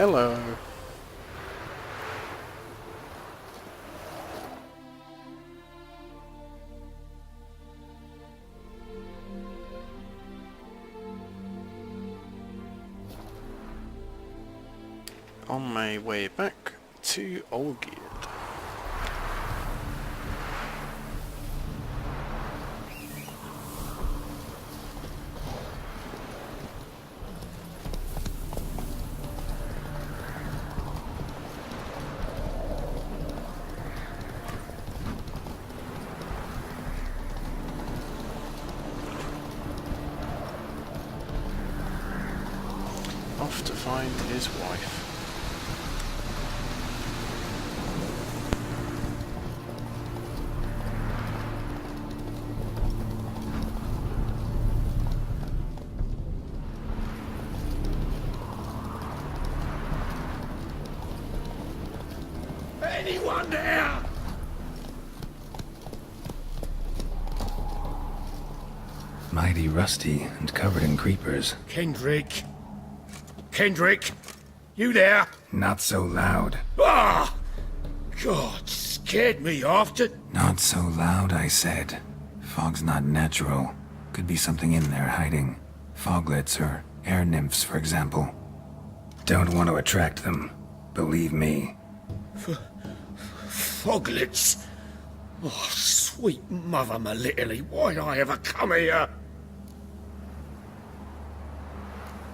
Hello. On my way back to Olgierd. Off to find his wife. Anyone there? Mighty rusty and covered in creepers. Kendrick? Kendrick? You there? Not so loud. Ah! God, scared me after... Not so loud, I said. Fog's not natural. Could be something in there hiding. Foglets or air nymphs, for example. Don't want to attract them. Believe me. Foglets? Oh, sweet mother Melitterly, why'd I ever come here?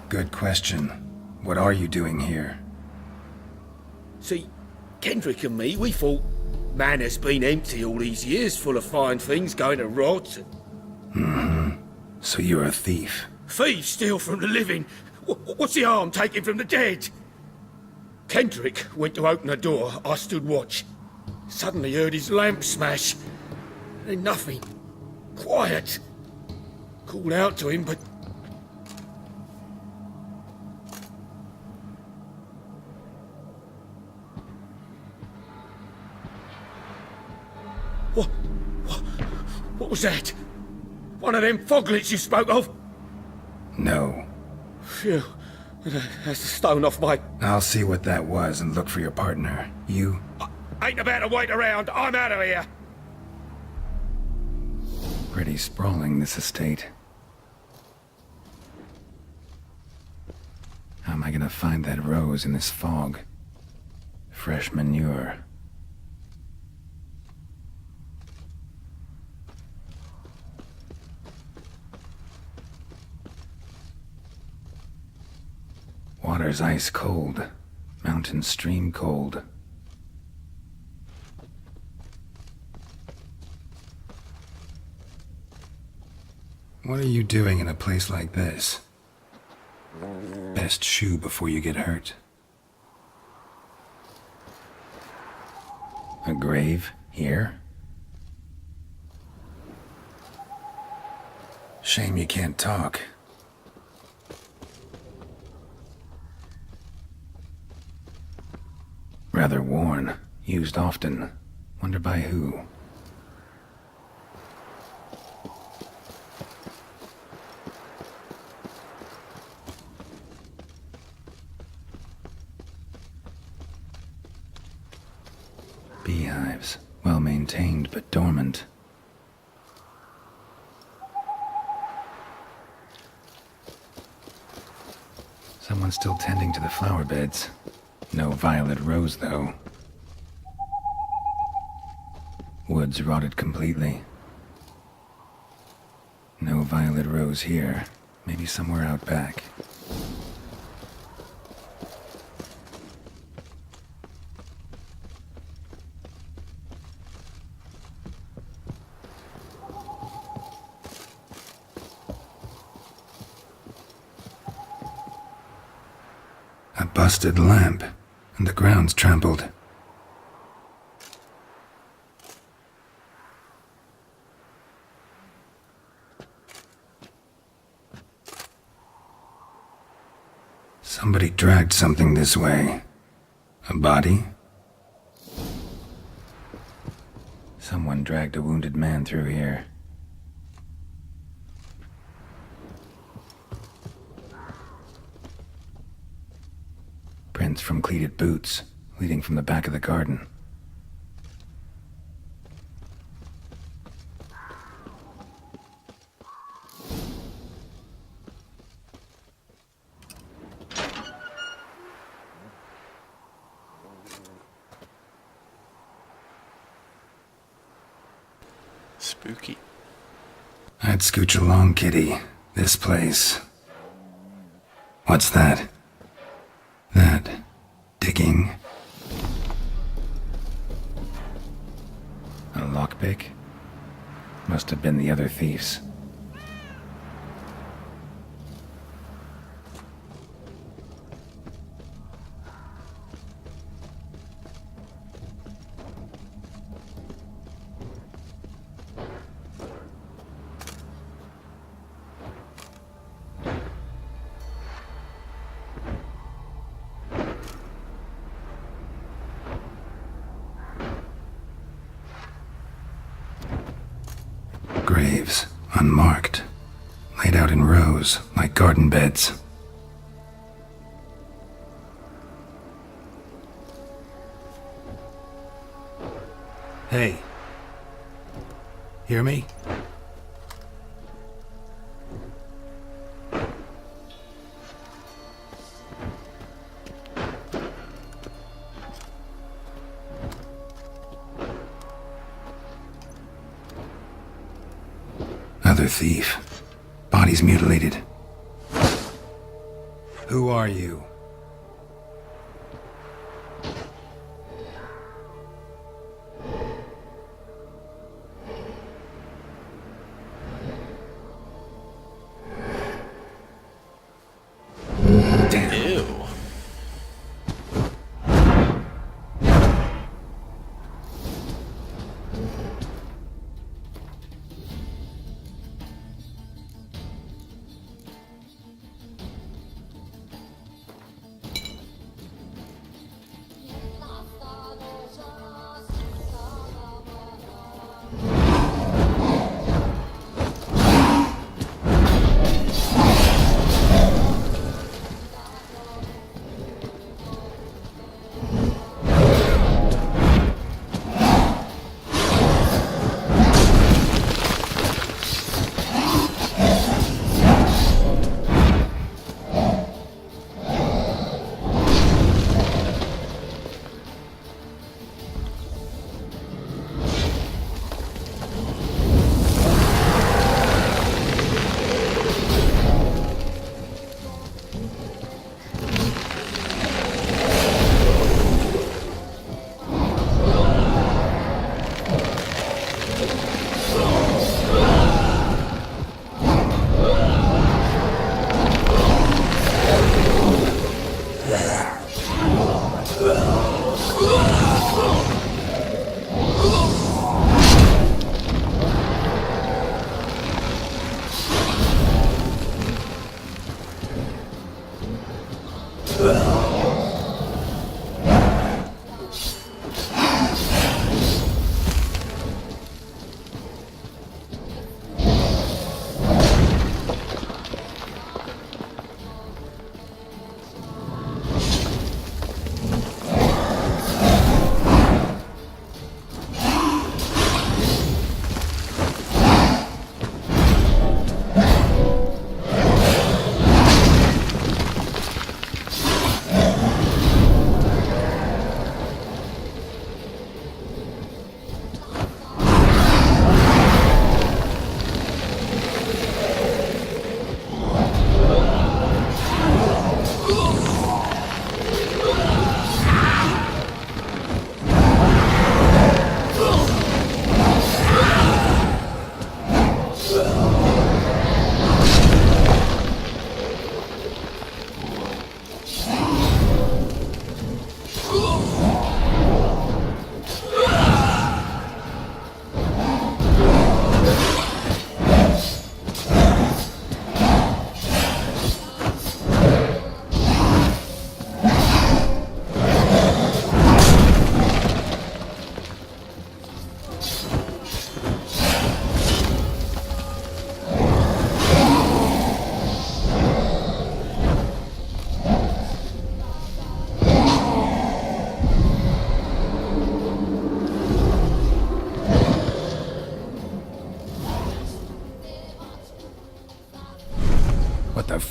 Good question. What are you doing here? See, Kendrick and me, we thought man has been empty all these years, full of fine things going to rot. So you're a thief. Thieves steal from the living. What's the harm taken from the dead? Kendrick went to open the door. I stood watch. Suddenly heard his lamp smash. Then nothing. Quiet. Called out to him, but... What was that? One of them foglets you spoke of? No. Phew. That's the stone off my... I'll see what that was and look for your partner. You? I ain't about to wait around. I'm out of here. Pretty sprawling, this estate. How am I gonna find that rose in this fog? Fresh manure. Water's ice cold. Mountain stream cold. What are you doing in a place like this? Best shoe before you get hurt. A grave here? Shame you can't talk. Rather worn, used often. Wonder by who? Beehives, well maintained but dormant. Someone's still tending to the flower beds. No violet rose, though. Woods rotted completely. No violet rose here. Maybe somewhere out back. A busted lamp, and the ground's trampled. Somebody dragged something this way. A body? Someone dragged a wounded man through here. Prints from cleated boots, leading from the back of the garden. Spooky. I'd scooch along, kitty. This place. What's that? That... digging? A lockpick? Must have been the other thieves. Graves, unmarked, laid out in rows like garden beds. Hey. Hear me? Another thief. Body's mutilated. Who are you? Damn. Ew.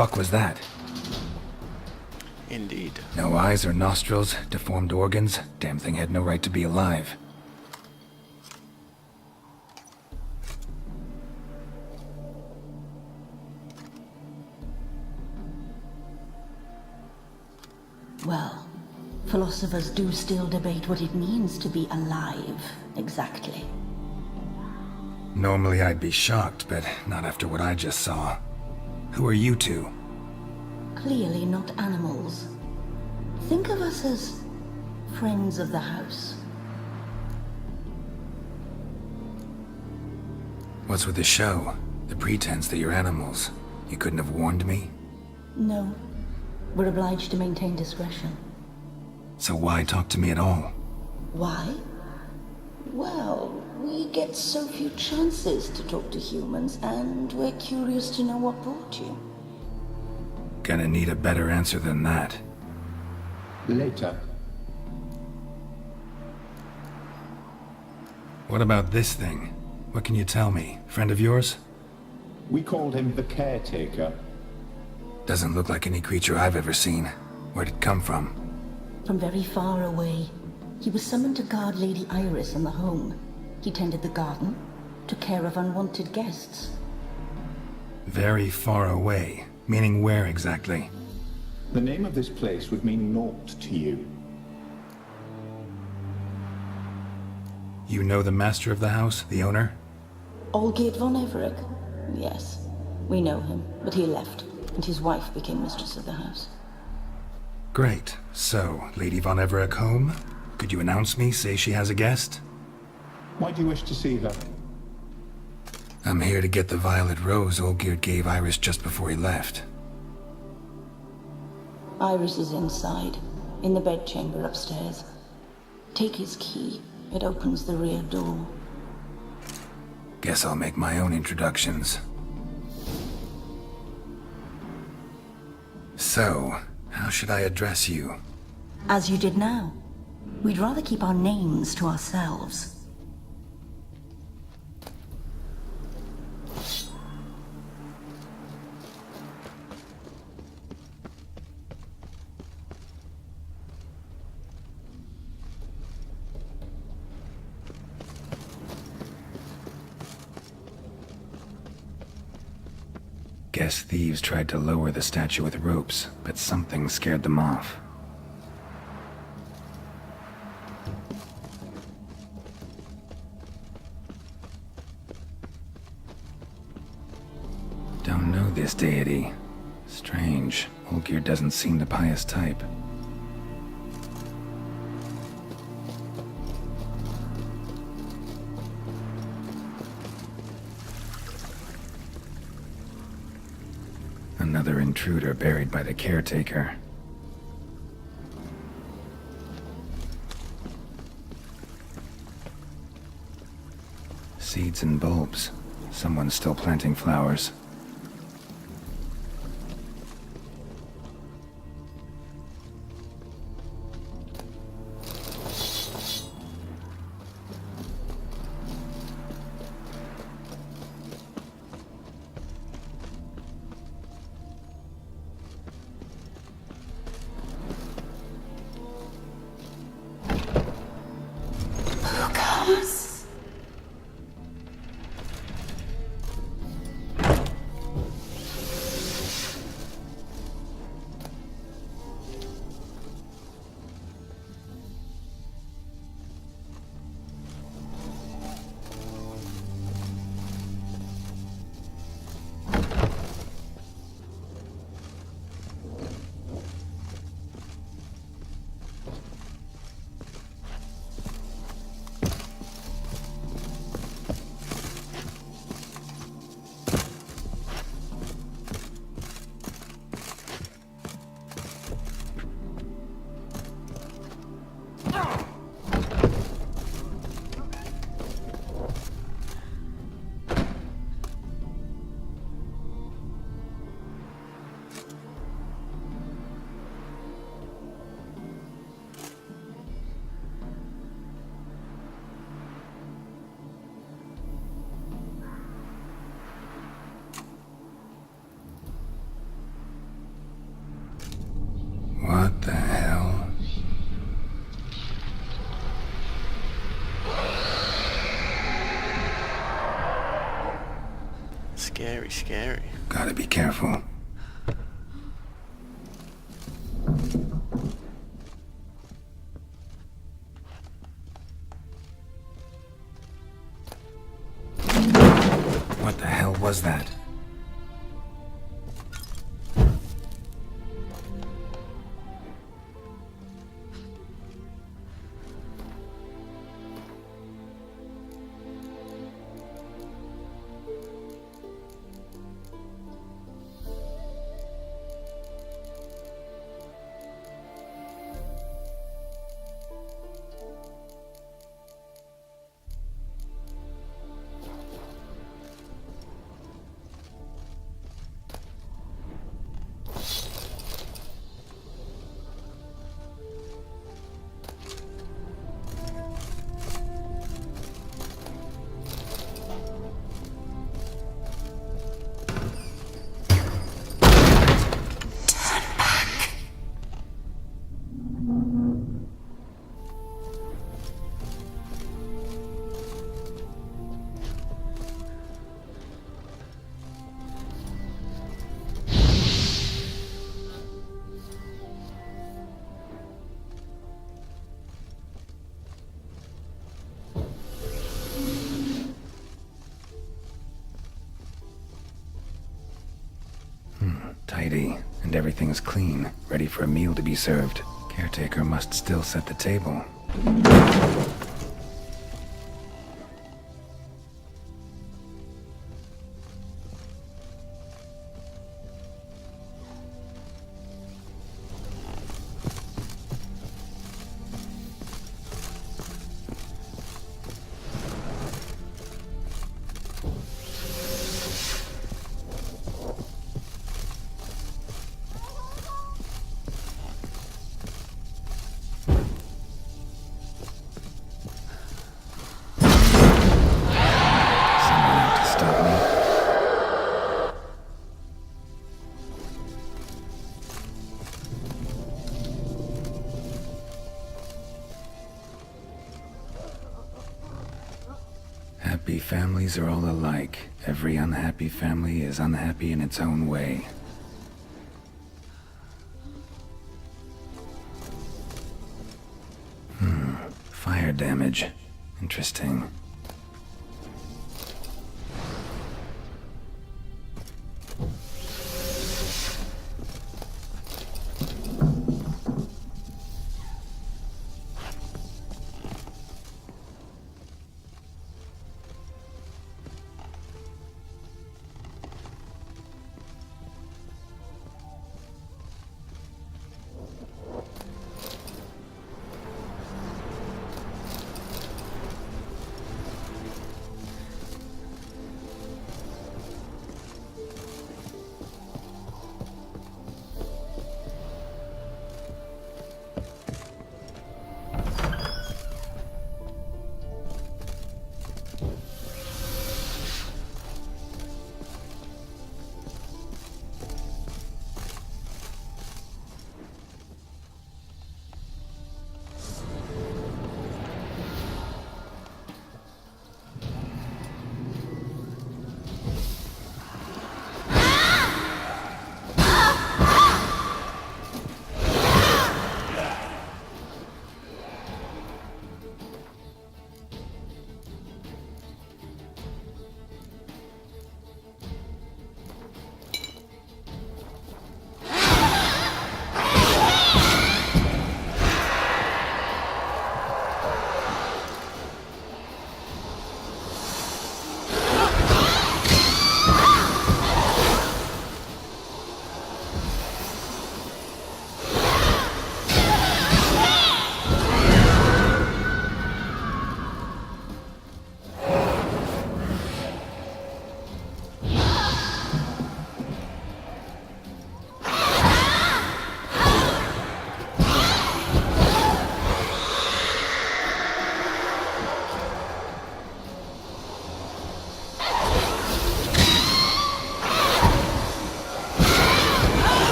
fuck was that? Indeed. No eyes or nostrils, deformed organs. Damn thing had no right to be alive. Well, philosophers do still debate what it means to be alive, exactly. Normally I'd be shocked, but not after what I just saw. Who are you two? Clearly not animals. Think of us as friends of the house. What's with the show? The pretense that you're animals. You couldn't have warned me? No. We're obliged to maintain discretion. So why talk to me at all? Why? Well, we get so few chances to talk to humans, and we're curious to know what brought you. Gonna need a better answer than that. Later. What about this thing? What can you tell me? Friend of yours? We called him the Caretaker. Doesn't look like any creature I've ever seen. Where'd it come from? From very far away. He was summoned to guard Lady Iris in the home. He tended the garden, took care of unwanted guests. Very far away. Meaning where exactly? The name of this place would mean naught to you. You know the master of the house? The owner? Olgierd von Everett? Yes. We know him, but he left, and his wife became mistress of the house. Great. So, Lady von Everett home? Could you announce me, say she has a guest? Why do you wish to see her? I'm here to get the violet rose Olgierd gave Iris just before he left. Iris is inside, in the bedchamber upstairs. Take his key. It opens the rear door. Guess I'll make my own introductions. So, how should I address you? As you did now. We'd rather keep our names to ourselves. Guess thieves tried to lower the statue with ropes, but something scared them off. Don't know this deity. Strange. Olgierd doesn't seem the pious type. Another intruder buried by the caretaker. Seeds and bulbs. Someone's still planting flowers. Scary, scary. Gotta be careful. What the hell was that? Tidy, and everything's clean, ready for a meal to be served. Caretaker must still set the table. Happy families are all alike. Every unhappy family is unhappy in its own way. Fire damage. Interesting.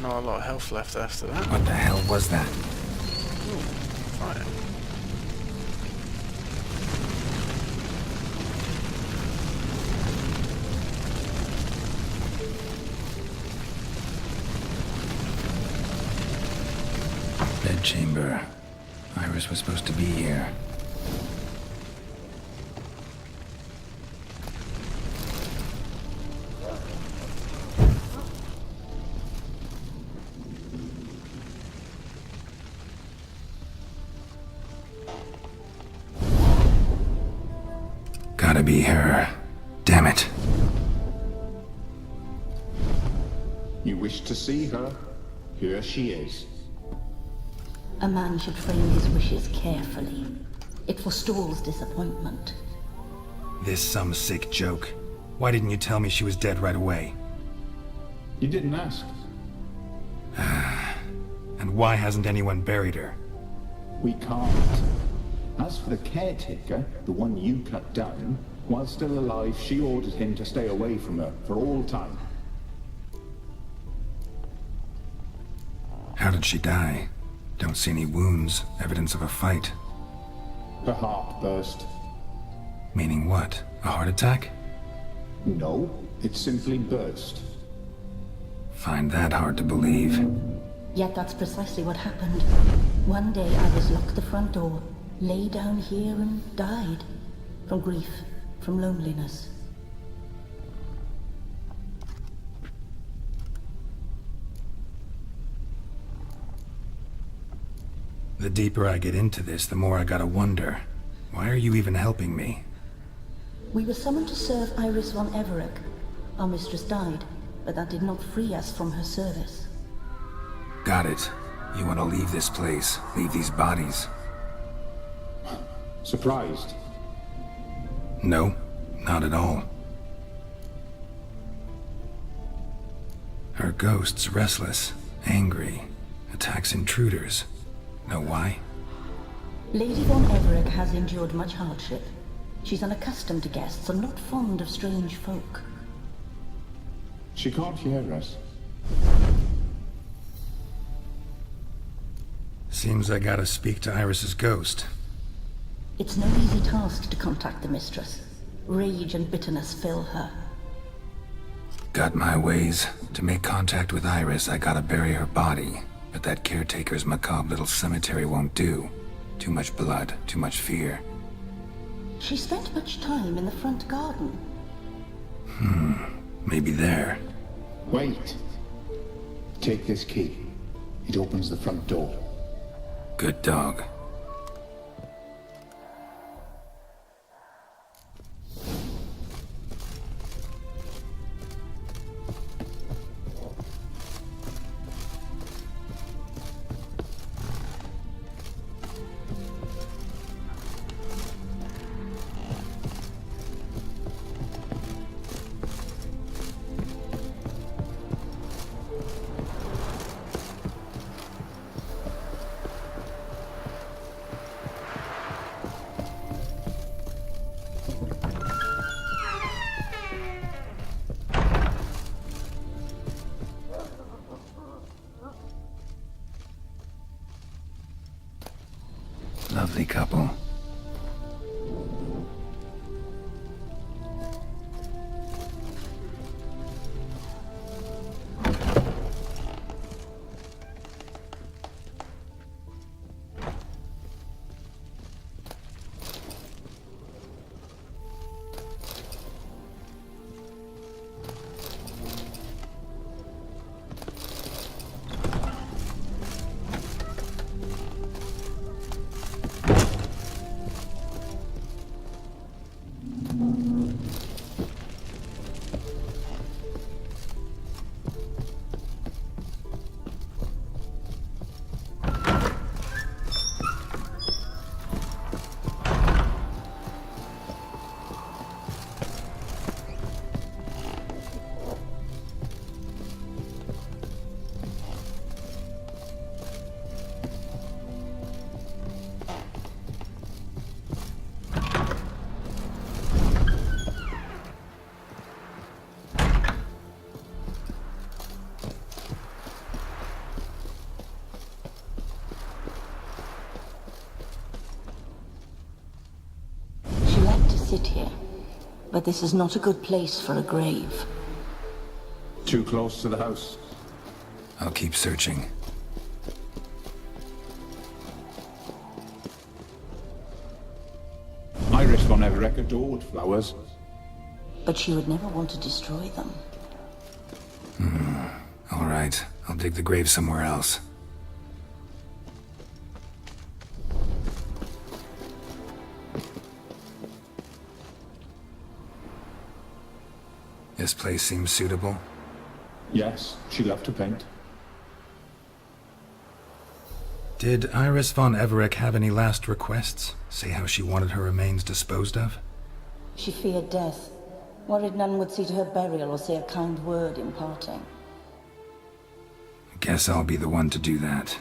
Not a lot of health left after that. What the hell was that? Fire. Bedchamber. Iris was supposed to be here. Gotta be her. Damn it. You wish to see her? Here she is. A man should frame his wishes carefully. It forestalls disappointment. This some sick joke. Why didn't you tell me she was dead right away? You didn't ask. And why hasn't anyone buried her? We can't. As for the caretaker, the one you cut down, while still alive, she ordered him to stay away from her for all time. How did she die? Don't see any wounds, evidence of a fight. Her heart burst. Meaning what? A heart attack? No, it simply burst. Find that hard to believe. Yet that's precisely what happened. One day I was locked the front door, lay down here and died. From grief, from loneliness. The deeper I get into this, the more I gotta wonder. Why are you even helping me? We were summoned to serve Iris von Everett. Our mistress died, but that did not free us from her service. Got it. You want to leave this place, leave these bodies? Surprised? No, not at all. Her ghost's restless, angry, attacks intruders. Know why? Lady von Everett has endured much hardship. She's unaccustomed to guests and not fond of strange folk. She can't hear us. Seems I gotta speak to Iris's ghost. It's no easy task to contact the mistress. Rage and bitterness fill her. Got my ways. To make contact with Iris, I gotta bury her body. But that caretaker's macabre little cemetery won't do. Too much blood, too much fear. She spent much time in the front garden. Maybe there. Wait. Take this key. It opens the front door. Good dog. Lovely couple. But this is not a good place for a grave. Too close to the house. I'll keep searching. Iris von Everett adored flowers. But she would never want to destroy them. All right, I'll dig the grave somewhere else. This place seems suitable. Yes, she loved to paint. Did Iris von Everett have any last requests? Say how she wanted her remains disposed of? She feared death, worried none would see to her burial or say a kind word in parting. Guess I'll be the one to do that.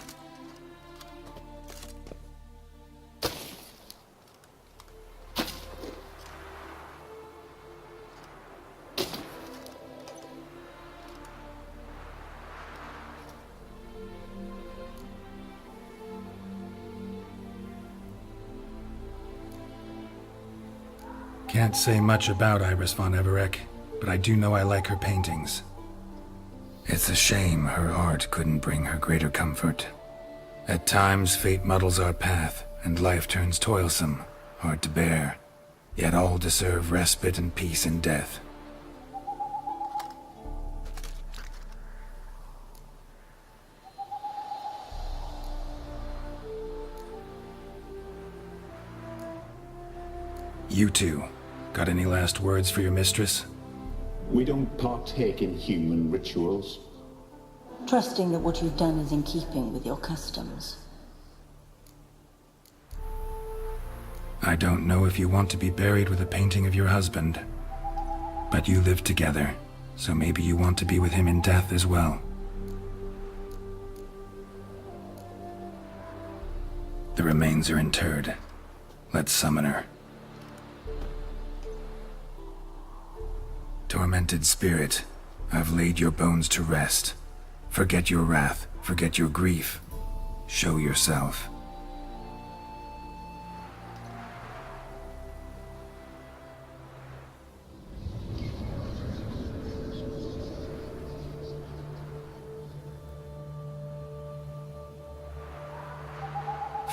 Can't say much about Iris von Everett, but I do know I like her paintings. It's a shame her art couldn't bring her greater comfort. At times, fate muddles our path, and life turns toilsome, hard to bear. Yet all deserve respite and peace in death. You two, got any last words for your mistress? We don't partake in human rituals. Trusting that what you've done is in keeping with your customs. I don't know if you want to be buried with a painting of your husband, but you live together, so maybe you want to be with him in death as well. The remains are interred. Let's summon her. Tormented spirit, I've laid your bones to rest. Forget your wrath, forget your grief. Show yourself.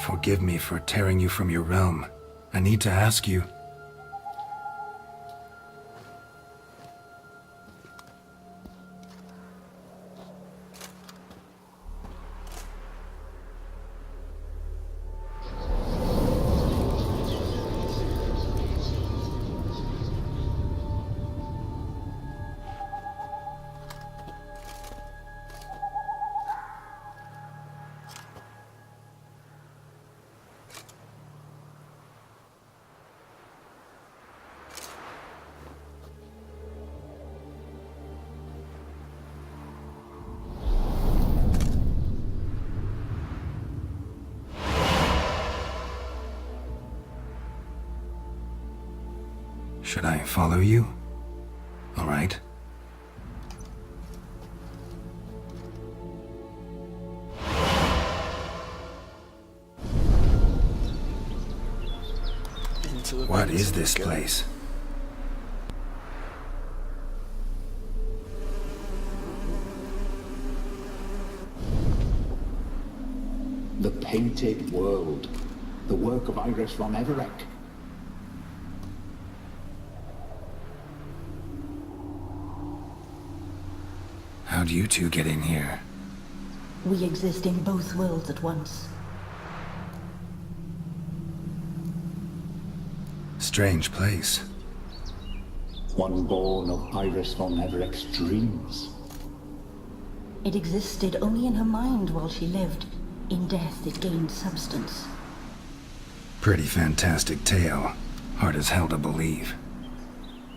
Forgive me for tearing you from your realm. I need to ask you. Should I follow you? All right. What is this place? The Painted World. The work of Iris von Everett. How'd you two get in here? We exist in both worlds at once. Strange place. One born of Iris von Everett's dreams. It existed only in her mind while she lived. In death, it gained substance. Pretty fantastic tale. Hard as hell to believe.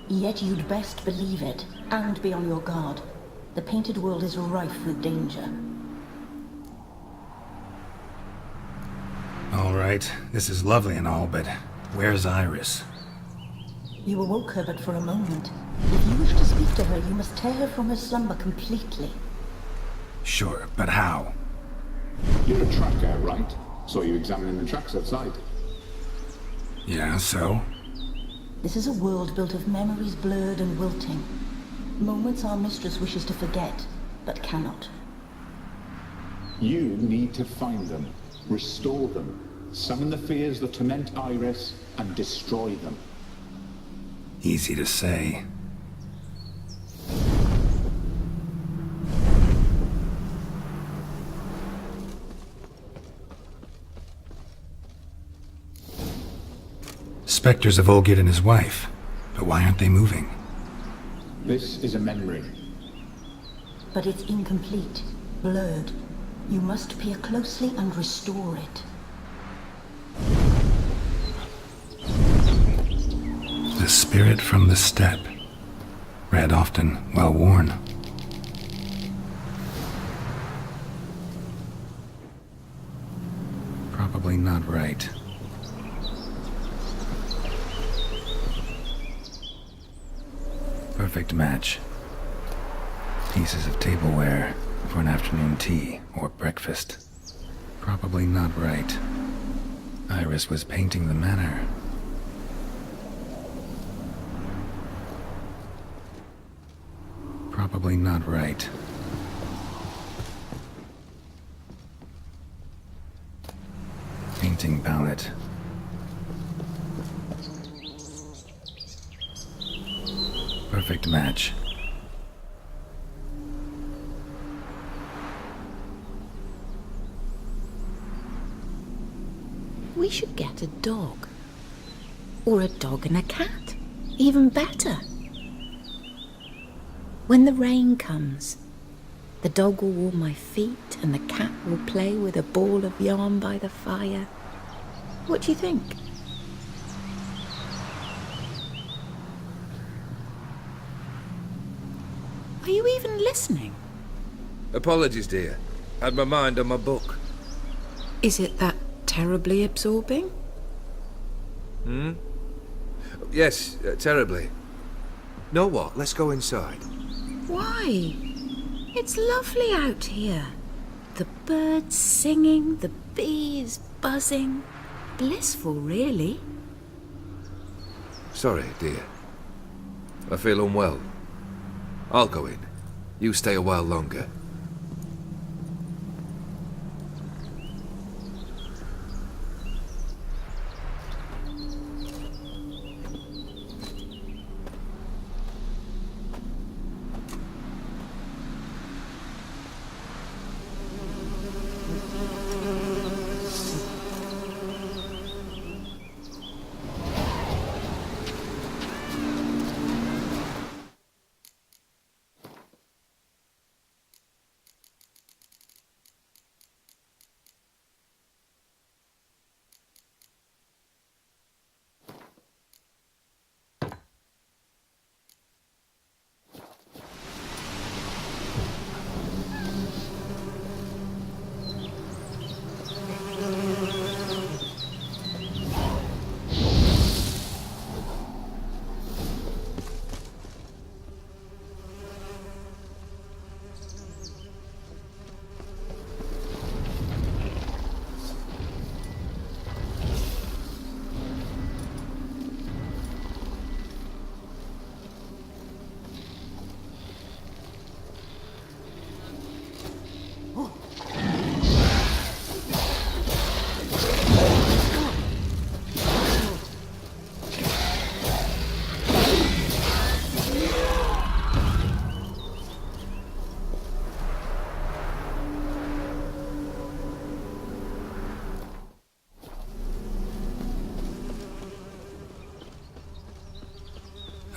Yet you'd best believe it, and be on your guard. The painted world is rife with danger. All right, this is lovely and all, but where's Iris? You awoke her but for a moment. If you wish to speak to her, you must tear her from her slumber completely. Sure, but how? You're a tracker, right? Saw you examining the tracks outside. Yeah, so? This is a world built of memories blurred and wilting. Moments our mistress wishes to forget, but cannot. You need to find them, restore them, summon the fears that torment Iris, and destroy them. Easy to say. Spectres of Olgid and his wife. But why aren't they moving? This is a memory. But it's incomplete, blurred. You must peer closely and restore it. The spirit from the steppe. Read often, well worn. Probably not right. Perfect match. Pieces of tableware for an afternoon tea or breakfast. Probably not right. Iris was painting the manor. Probably not right. Painting palette. Perfect match. We should get a dog. Or a dog and a cat. Even better. When the rain comes, the dog will warm my feet and the cat will play with a ball of yarn by the fire. What do you think? Are you even listening? Apologies, dear. Had my mind on my book. Is it that terribly absorbing? Yes, terribly. Know what? Let's go inside. Why? It's lovely out here. The birds singing, the bees buzzing. Blissful, really. Sorry, dear. I feel unwell. I'll go in. You stay a while longer.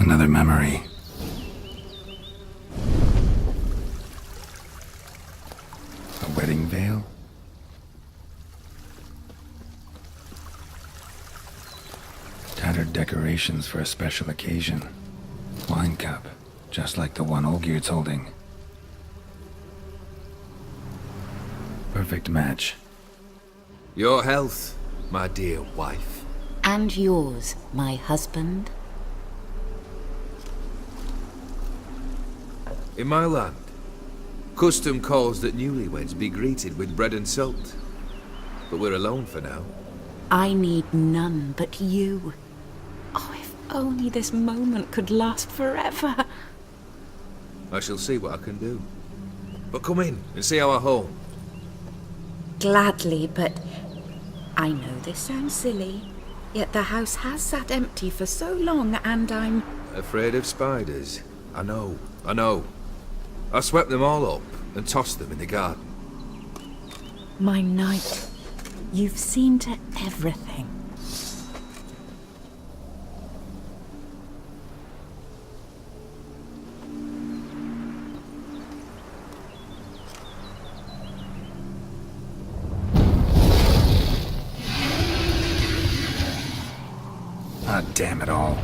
Another memory. A wedding veil? Tattered decorations for a special occasion. Wine cup, just like the one Olgierd's holding. Perfect match. Your health, my dear wife. And yours, my husband. In my land, custom calls that newlyweds be greeted with bread and salt. But we're alone for now. I need none but you. Oh, if only this moment could last forever. I shall see what I can do. But come in and see our home. Gladly, but I know this sounds silly, yet the house has sat empty for so long and I'm... Afraid of spiders? I know. I swept them all up and tossed them in the garden. My knight, you've seen to everything. Ah, damn it all.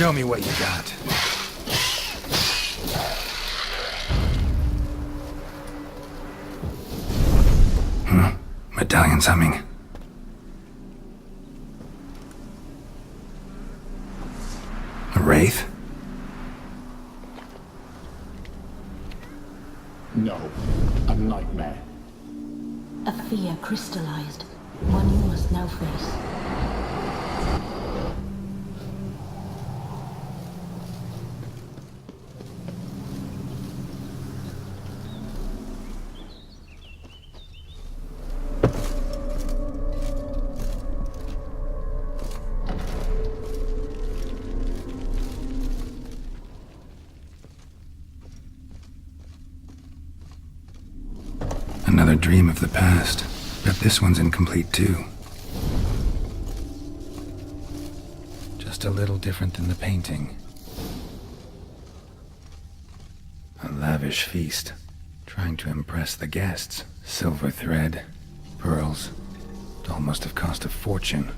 Show me what you got. Medallion's humming. A wraith? No, a nightmare. A fear crystallized, one you must now face. Another dream of the past, but this one's incomplete too. Just a little different than the painting. A lavish feast, trying to impress the guests. Silver thread, pearls, it'd almost have cost a fortune.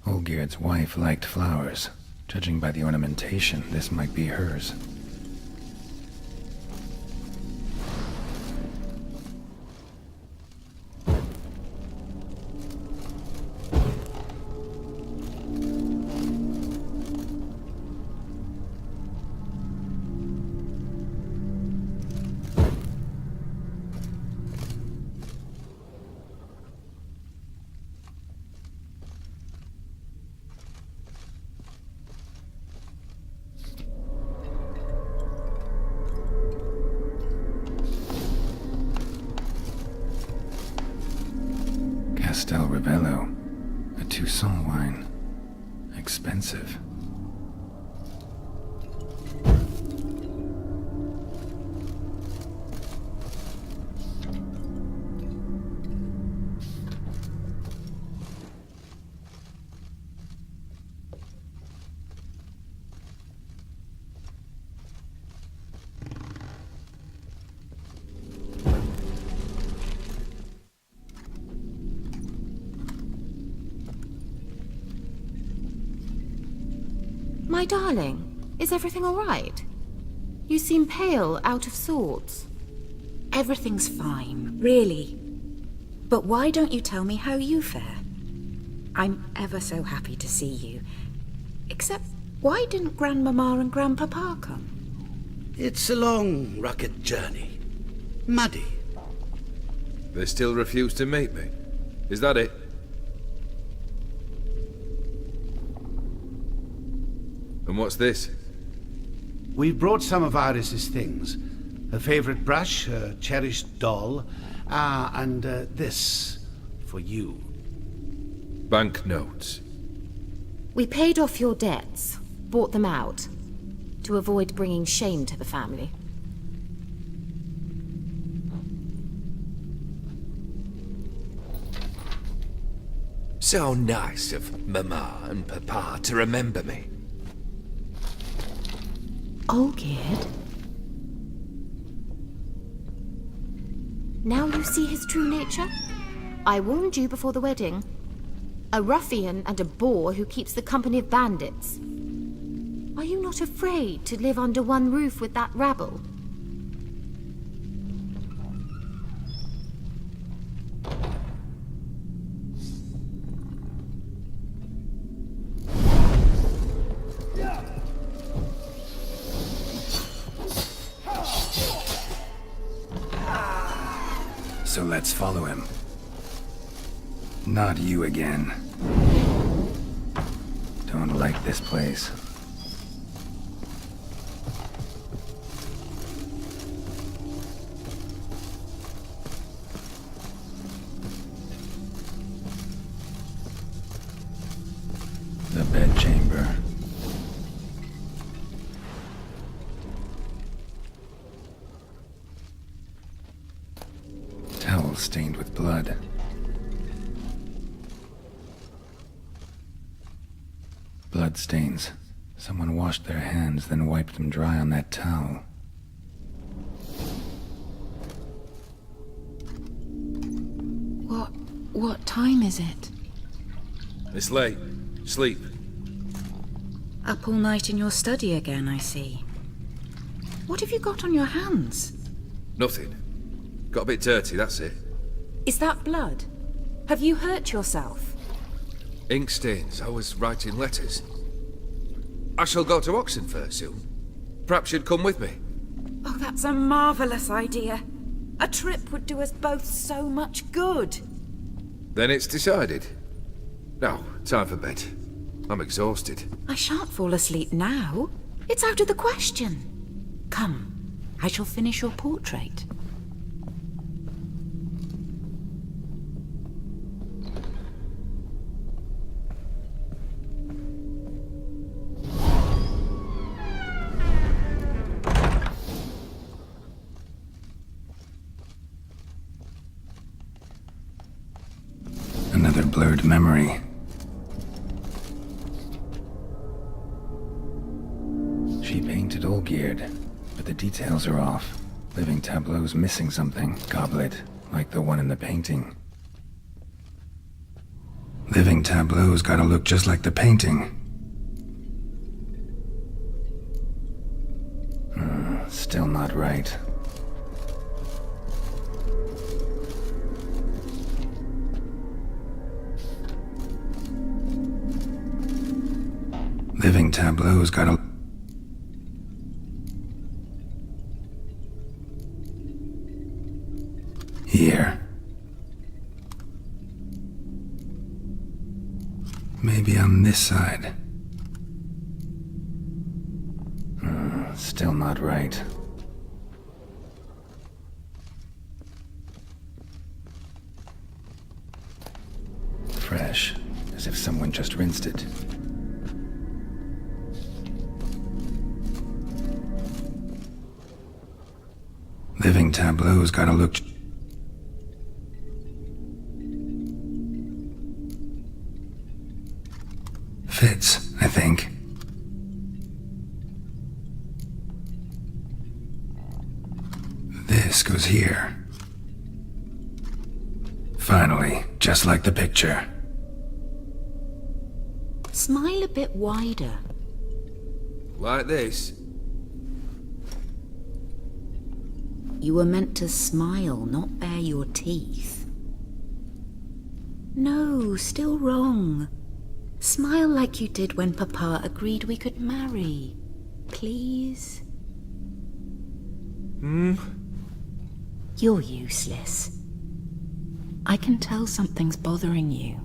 Olgierd's wife liked flowers. Judging by the ornamentation, this might be hers. Castel Ravello, a Toussaint wine. Expensive. My darling, is everything all right? You seem pale, out of sorts. Everything's fine, really. But why don't you tell me how you fare? I'm ever so happy to see you. Except, why didn't Grandmama and Grandpapa come? It's a long, rugged journey. Muddy. They still refuse to meet me. Is that it? And what's this? We brought some of Iris's things. Her favorite brush, her cherished doll, and this for you. Banknotes. We paid off your debts, bought them out, to avoid bringing shame to the family. So nice of Mama and Papa to remember me. Olgierd? Now you see his true nature? I warned you before the wedding. A ruffian and a boor who keeps the company of bandits. Are you not afraid to live under one roof with that rabble? So let's follow him. Not you again. Don't like this place. The bedchamber. Towel stained with blood. Blood stains. Someone washed their hands, then wiped them dry on that towel. What time is it? It's late. Sleep. Up all night in your study again, I see. What have you got on your hands? Nothing. Got a bit dirty, that's it. Is that blood? Have you hurt yourself? Ink stains. I was writing letters. I shall go to Oxenfurt soon. Perhaps you'd come with me. Oh, that's a marvelous idea. A trip would do us both so much good. Then it's decided. Now, time for bed. I'm exhausted. I shan't fall asleep now. It's out of the question. Come, I shall finish your portrait. Another blurred memory. She painted Olgierd, but the details are off. Living tableau's missing something. Goblet, like the one in the painting. Living tableau's gotta look just like the painting. Still not right. Living tableau's gotta... Here. Maybe on this side. Still not right. Fresh, as if someone just rinsed it. Living tableau's gotta look... Fits, I think. This goes here. Finally, just like the picture. Smile a bit wider. Like this? You were meant to smile, not bare your teeth. No, still wrong. Smile like you did when Papa agreed we could marry. Please? You're useless. I can tell something's bothering you.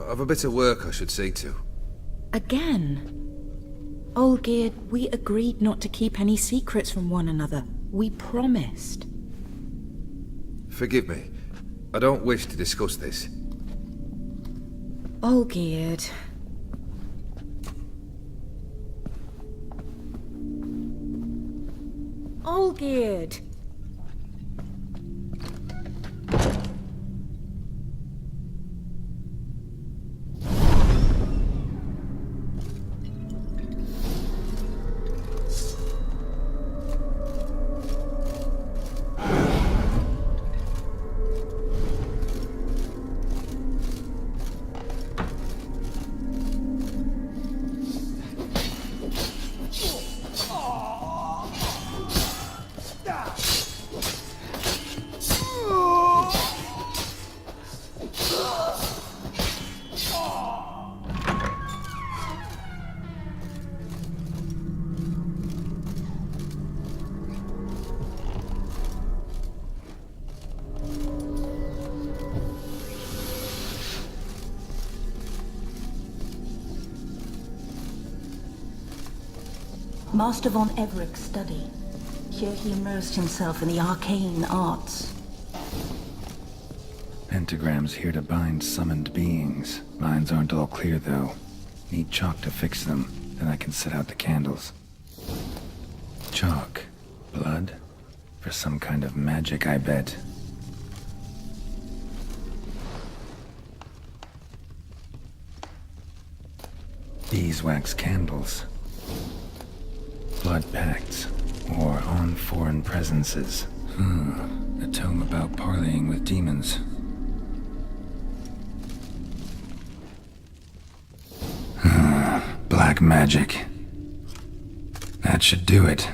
I've a bit of work I should see to. Again? Olgierd, we agreed not to keep any secrets from one another. We promised. Forgive me. I don't wish to discuss this. Olgierd, All geared. Master von Everett's study. Here he immersed himself in the arcane arts. Pentagrams here to bind summoned beings. Lines aren't all clear, though. Need chalk to fix them, then I can set out the candles. Chalk. Blood? For some kind of magic, I bet. Beeswax candles. Blood pacts, or on foreign presences. A tome about parleying with demons. Black magic. That should do it.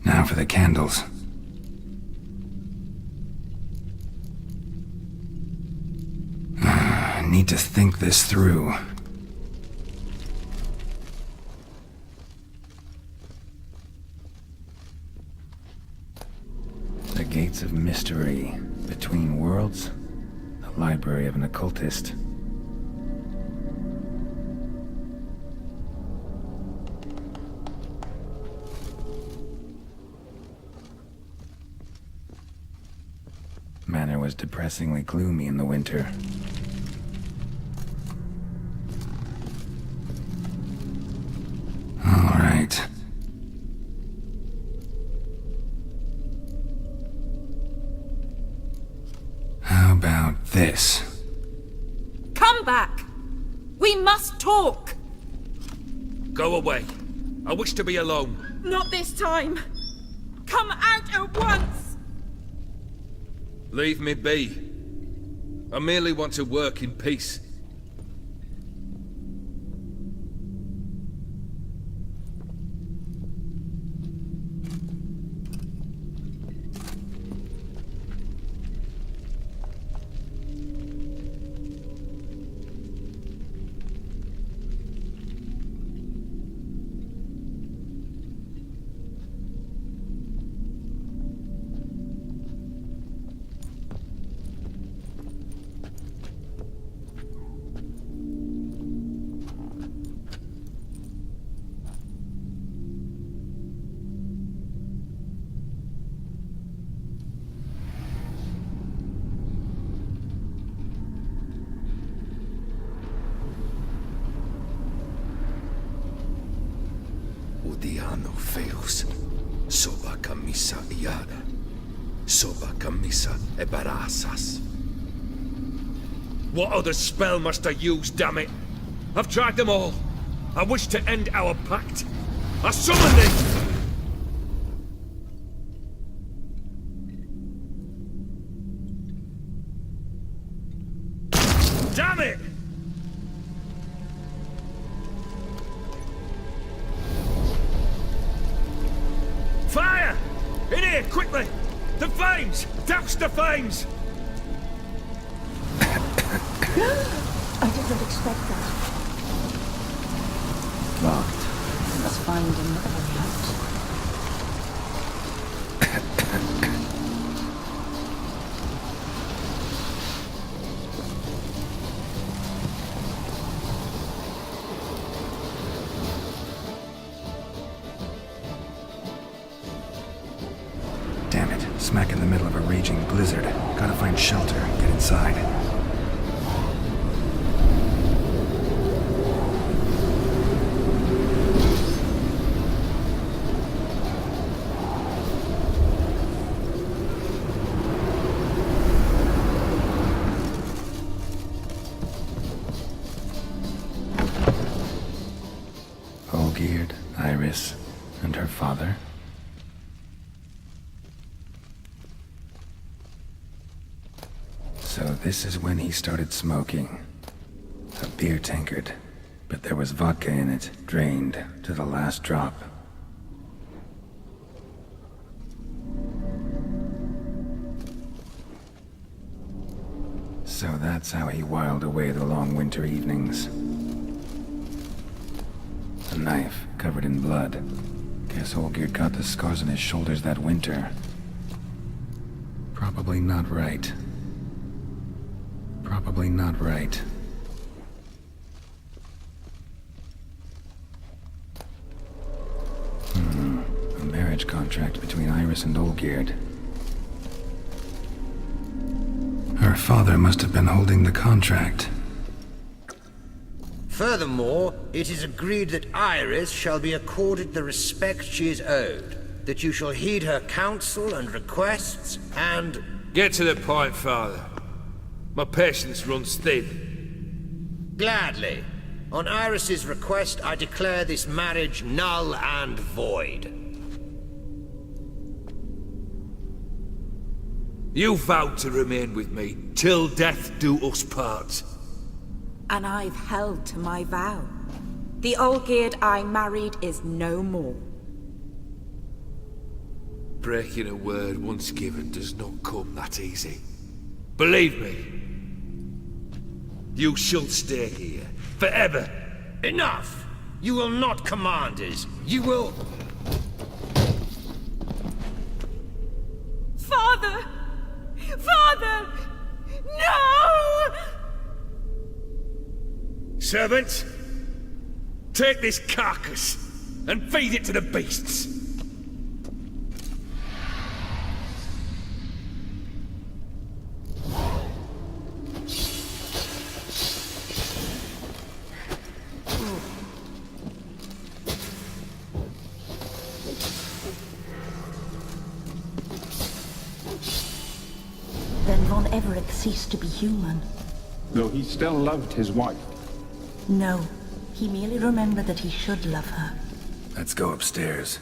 Now for the candles. Need to think this through. The Gates of Mystery. Between Worlds. The Library of an Occultist. Manor was depressingly gloomy in the winter. All right. How about this? Come back! We must talk! Go away. I wish to be alone. Not this time! Come out at once! Leave me be. I merely want to work in peace. Udiano feus, soba camisa iada, soba camisa e barasas. What other spell must I use, damn it? I've tried them all. I wish to end our pact. I summon thee! Damn it! Fire! In here, quickly! The flames! Douse the flames! I did not expect that. Locked. We must find another way out. Damn it. Smack in the middle of a raging blizzard. Gotta find shelter. Get inside. Iris and her father? So this is when he started smoking. A beer tankard, but there was vodka in it, drained to the last drop. So that's how he whiled away the long winter evenings. A knife covered in blood. Guess Olgierd got the scars on his shoulders that winter. Probably not right. Probably not right. A marriage contract between Iris and Olgierd. Her father must have been holding the contract. Furthermore, it is agreed that Iris shall be accorded the respect she is owed, that you shall heed her counsel and requests, and... Get to the point, Father. My patience runs thin. Gladly. On Iris's request, I declare this marriage null and void. You vowed to remain with me, till death do us part. And I've held to my vow. The Olgierd I married is no more. Breaking a word once given does not come that easy. Believe me. You shall stay here, forever. Enough! You will not command us. You will... Father! Father! No! Servants, take this carcass and feed it to the beasts. Then Von Everett ceased to be human. Though he still loved his wife. No, he merely remembered that he should love her. Let's go upstairs.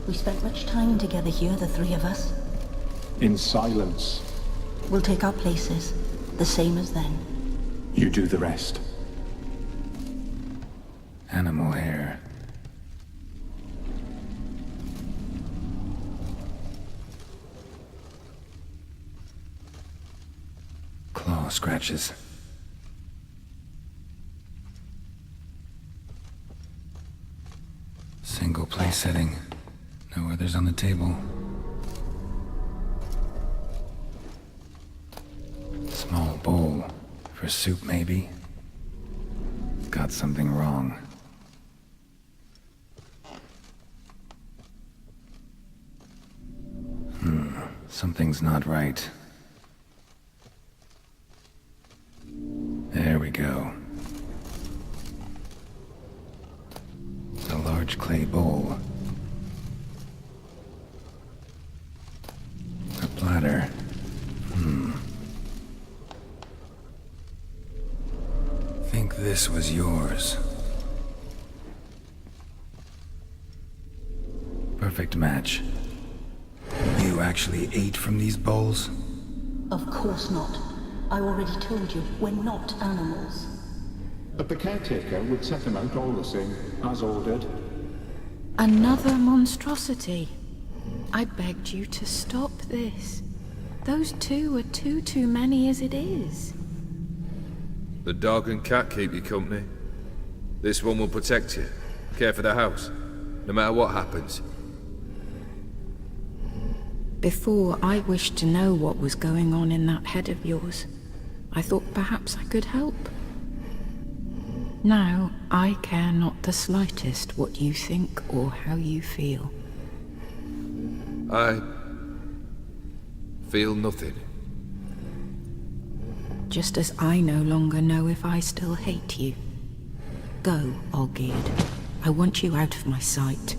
We spent much time together here, the three of us. In silence. We'll take our places, the same as then. You do the rest. Animal hair. Claw scratches. Single place setting. No others on the table. Small bowl. For soup, maybe? Got something wrong. Something's not right. There we go. A large clay bowl. A platter. Think this was yours. Perfect match. You actually ate from these bowls? Of course not. I already told you, we're not animals. But the caretaker would set them out all the same, as ordered. Another monstrosity. I begged you to stop this. Those two are too many as it is. The dog and cat keep you company. This one will protect you, care for the house, no matter what happens. Before, I wished to know what was going on in that head of yours. I thought perhaps I could help. Now, I care not the slightest what you think or how you feel. I Feel nothing. Just as I no longer know if I still hate you. Go, Olgierd. I want you out of my sight.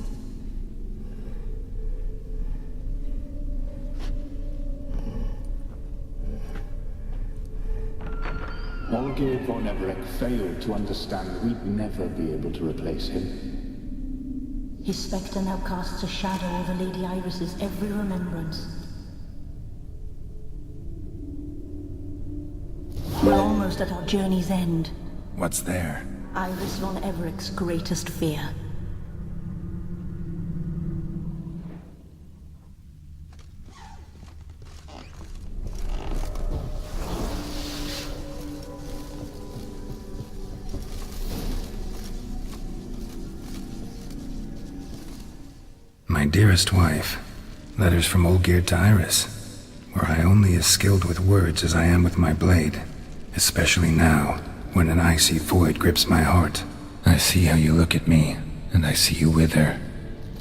Olgierd von Everec failed to understand we'd never be able to replace him. His spectre now casts a shadow over Lady Iris's every remembrance. We're almost at our journey's end. What's there? Iris von Everec's greatest fear. My dearest wife, letters from Olgierd to Iris, where I only as skilled with words as I am with my blade, especially now, when an icy void grips my heart. I see how you look at me, and I see you wither.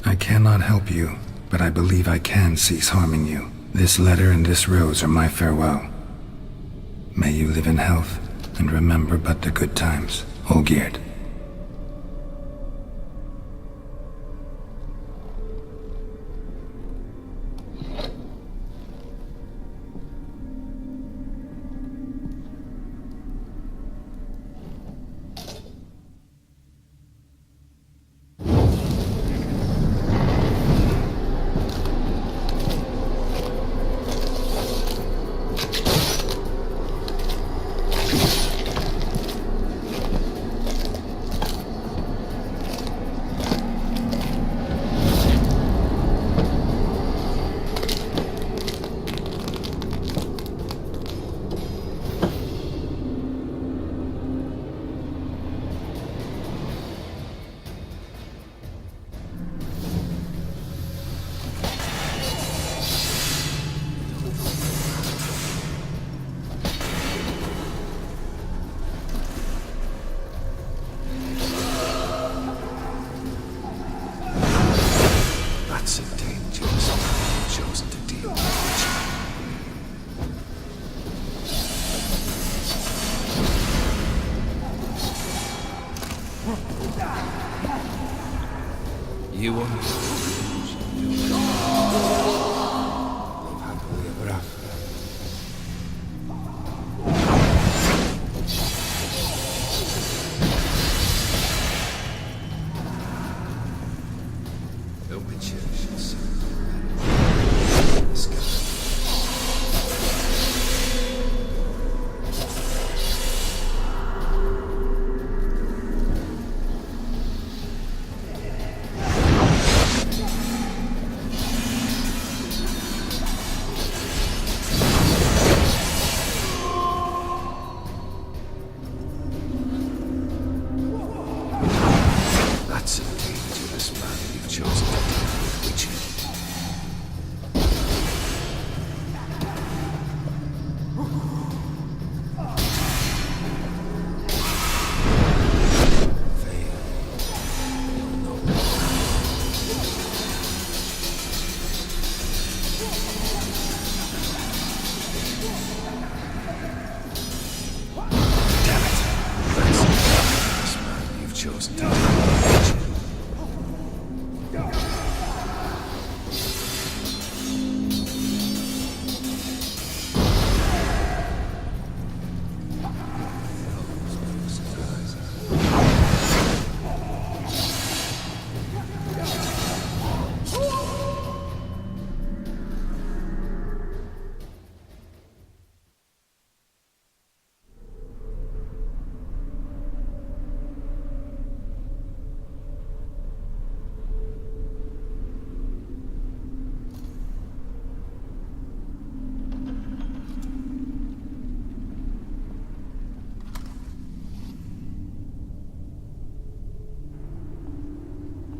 I cannot help you, but I believe I can cease harming you. This letter and this rose are my farewell. May you live in health, and remember but the good times, Olgierd. That's a dangerous man you've chosen to deal with. You understand. Live happily ever after. No picture shall see. Let's go. That's a dangerous man you've chosen to deal with, Witcher. Fail. You'll know. Damn it. That's a dangerous man you've chosen to deal with, Witcher.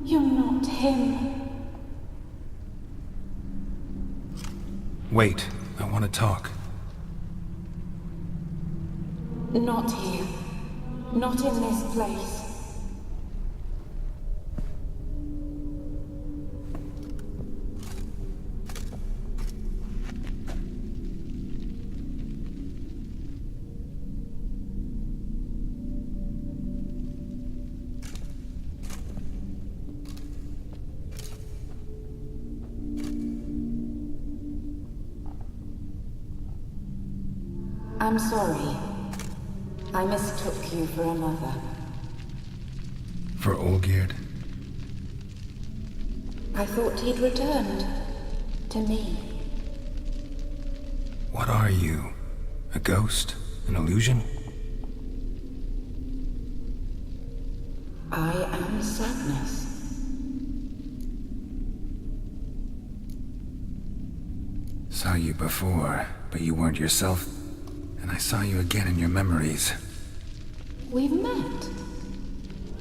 You're not him. Wait, I want to talk. Not here. Not in this place. I'm sorry. I mistook you for another. For Olgierd? I thought he'd returned. To me. What are you? A ghost? An illusion? I am sadness. Saw you before, but you weren't yourself. And I saw you again in your memories. We've met.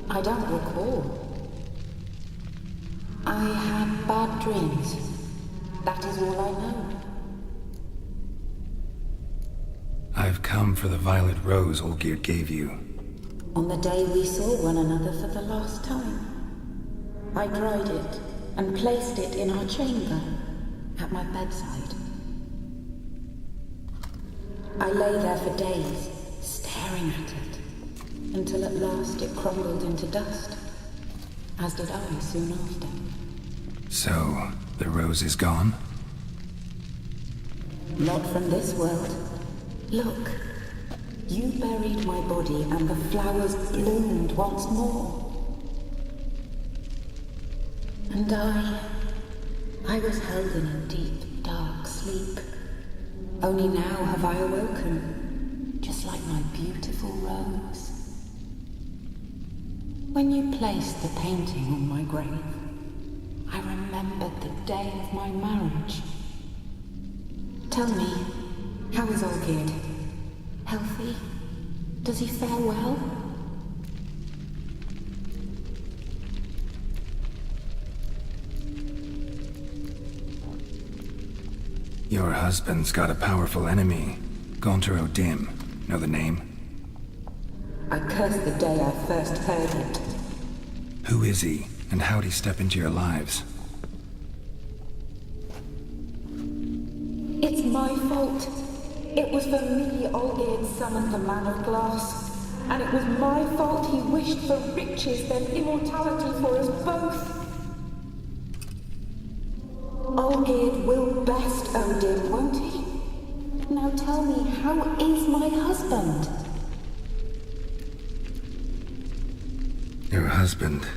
I don't recall. I had bad dreams. That is all I know. I've come for the violet rose Olgierd gave you. On the day we saw one another for the last time, I dried it and placed it in our chamber at my bedside. I lay there for days, staring at it, until at last it crumbled into dust, as did I soon after. So, the rose is gone? Not from this world. Look, you buried my body and the flowers bloomed once more. And I was held in a deep, dark sleep. Only now have I awoken, just like my beautiful rose. When you placed the painting on my grave, I remembered the day of my marriage. Tell me, how is Olgierd? Healthy? Does he fare well? Your husband's got a powerful enemy. Gaunter O'Dim. Know the name? I cursed the day I first heard it. Who is he, and how'd he step into your lives? It's my fault. It was for me Olgierd summoned the Man of Glass. And it was my fault he wished for riches than immortality for us both. Olgierd will best Odin, won't he? Now tell me, how is my husband? Your husband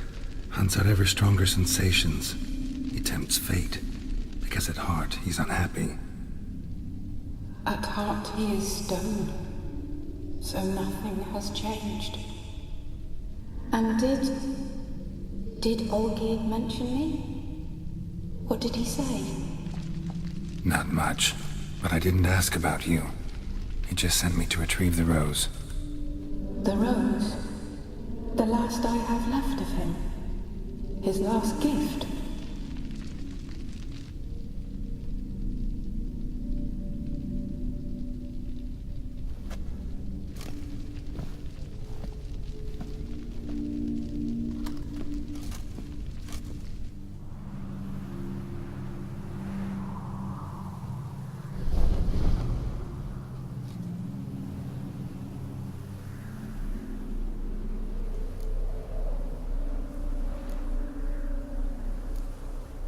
hunts out ever stronger sensations. He tempts fate, because at heart he's unhappy. At heart he is stone, so nothing has changed. And did Olgierd mention me? What did he say? Not much, but I didn't ask about you. He just sent me to retrieve the rose. The rose? The last I have left of him? His last gift?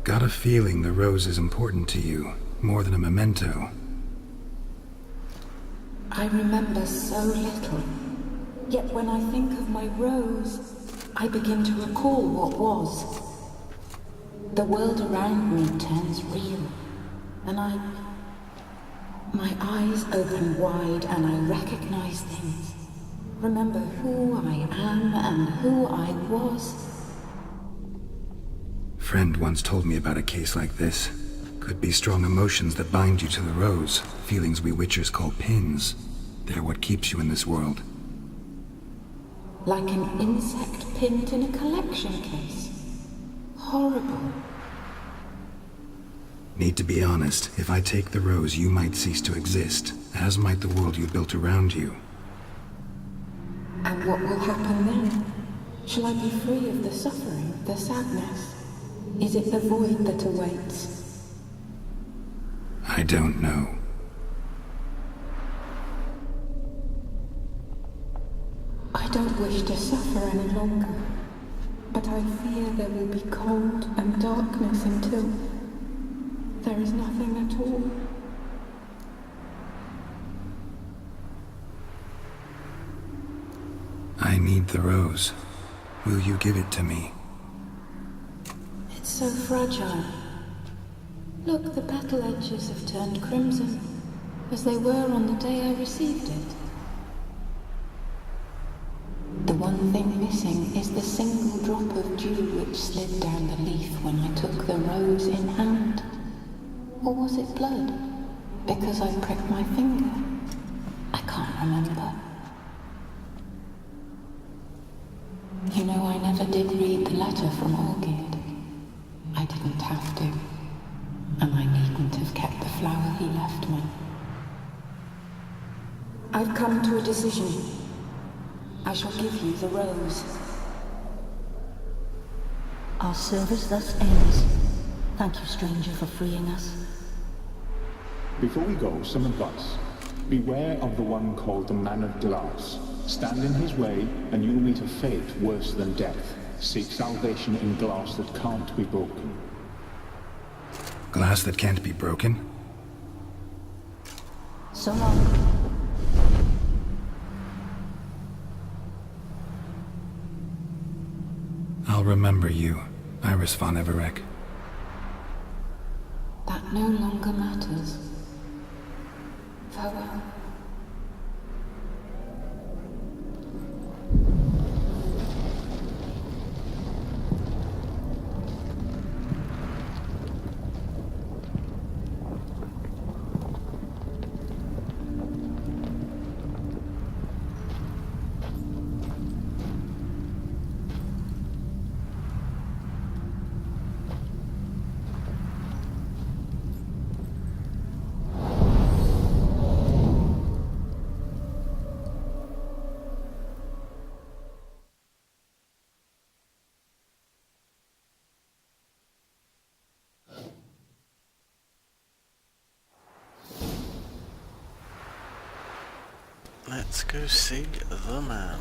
Got a feeling the rose is important to you, more than a memento. I remember so little. Yet when I think of my rose, I begin to recall what was. The world around me turns real, and my eyes open wide and I recognize things. Remember who I am and who I was. Friend once told me about a case like this. Could be strong emotions that bind you to the rose, feelings we witchers call pins. They're what keeps you in this world. Like an insect pinned in a collection case. Horrible. Need to be honest, if I take the rose, you might cease to exist, as might the world you built around you. And what will happen then? Shall I be free of the suffering, the sadness? Is it the void that awaits? I don't know. I don't wish to suffer any longer, but I fear there will be cold and darkness until there is nothing at all. I need the rose. Will you give it to me? It's so fragile. Look, the petal edges have turned crimson, as they were on the day I received it. The one thing missing is the single drop of dew which slid down the leaf when I took the rose in hand. Or was it blood? Because I pricked my finger? I can't remember. You know, I never did read the letter from Olgierd. I didn't have to. And I needn't have kept the flower he left me. I've come to a decision. I shall give you the rose. Our service thus ends. Thank you, stranger, for freeing us. Before we go, some advice. Beware of the one called the Man of Glass. Stand in his way, and you will meet a fate worse than death. Seek salvation in glass that can't be broken. Glass that can't be broken? So long. I'll remember you, Iris von Everec. That no longer matters. Farewell. Let's go see the man.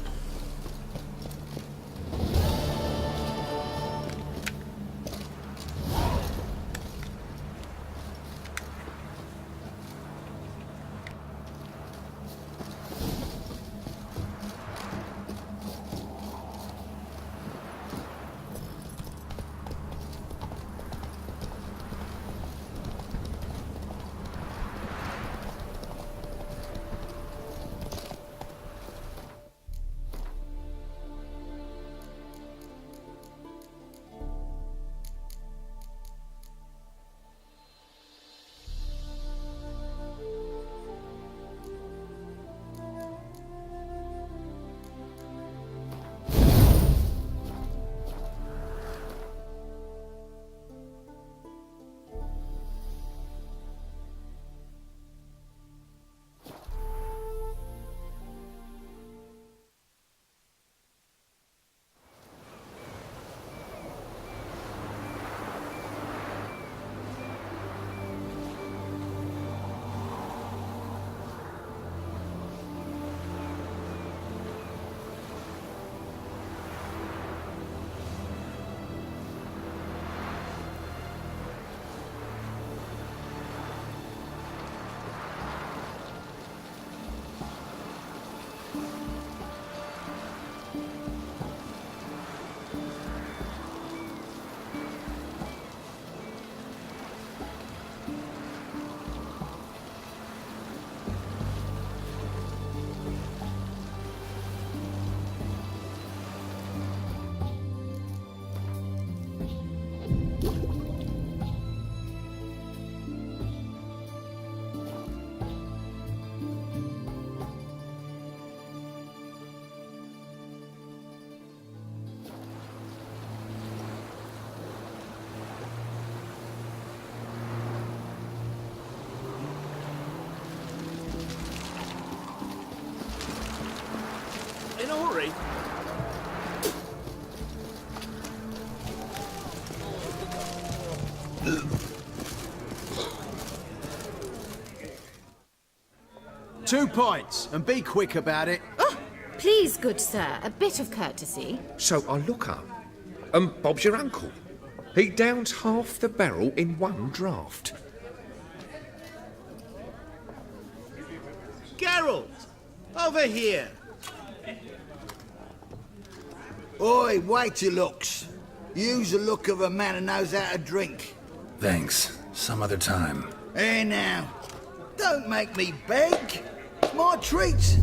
In a hurry? 2 pints, and be quick about it. Oh, please, good sir, a bit of courtesy. So I look up, and Bob's your uncle. He downs half the barrel in one draught. Geralt, over here. Oi, wait your looks. Use the look of a man who knows how to drink. Thanks. Some other time. Here now. Don't make me beg. It's my treat.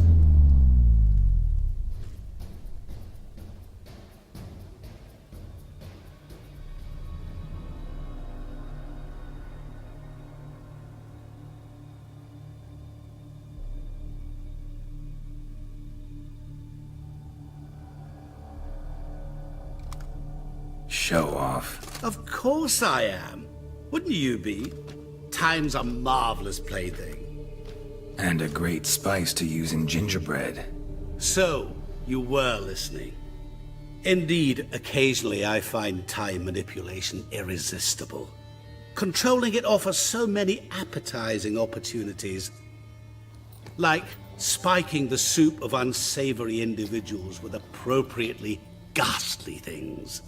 Show off. Of course I am. Wouldn't you be? Time's a marvelous plaything. And a great spice to use in gingerbread. So, you were listening. Indeed, occasionally I find time manipulation irresistible. Controlling it offers so many appetizing opportunities. Like spiking the soup of unsavory individuals with appropriately ghastly things.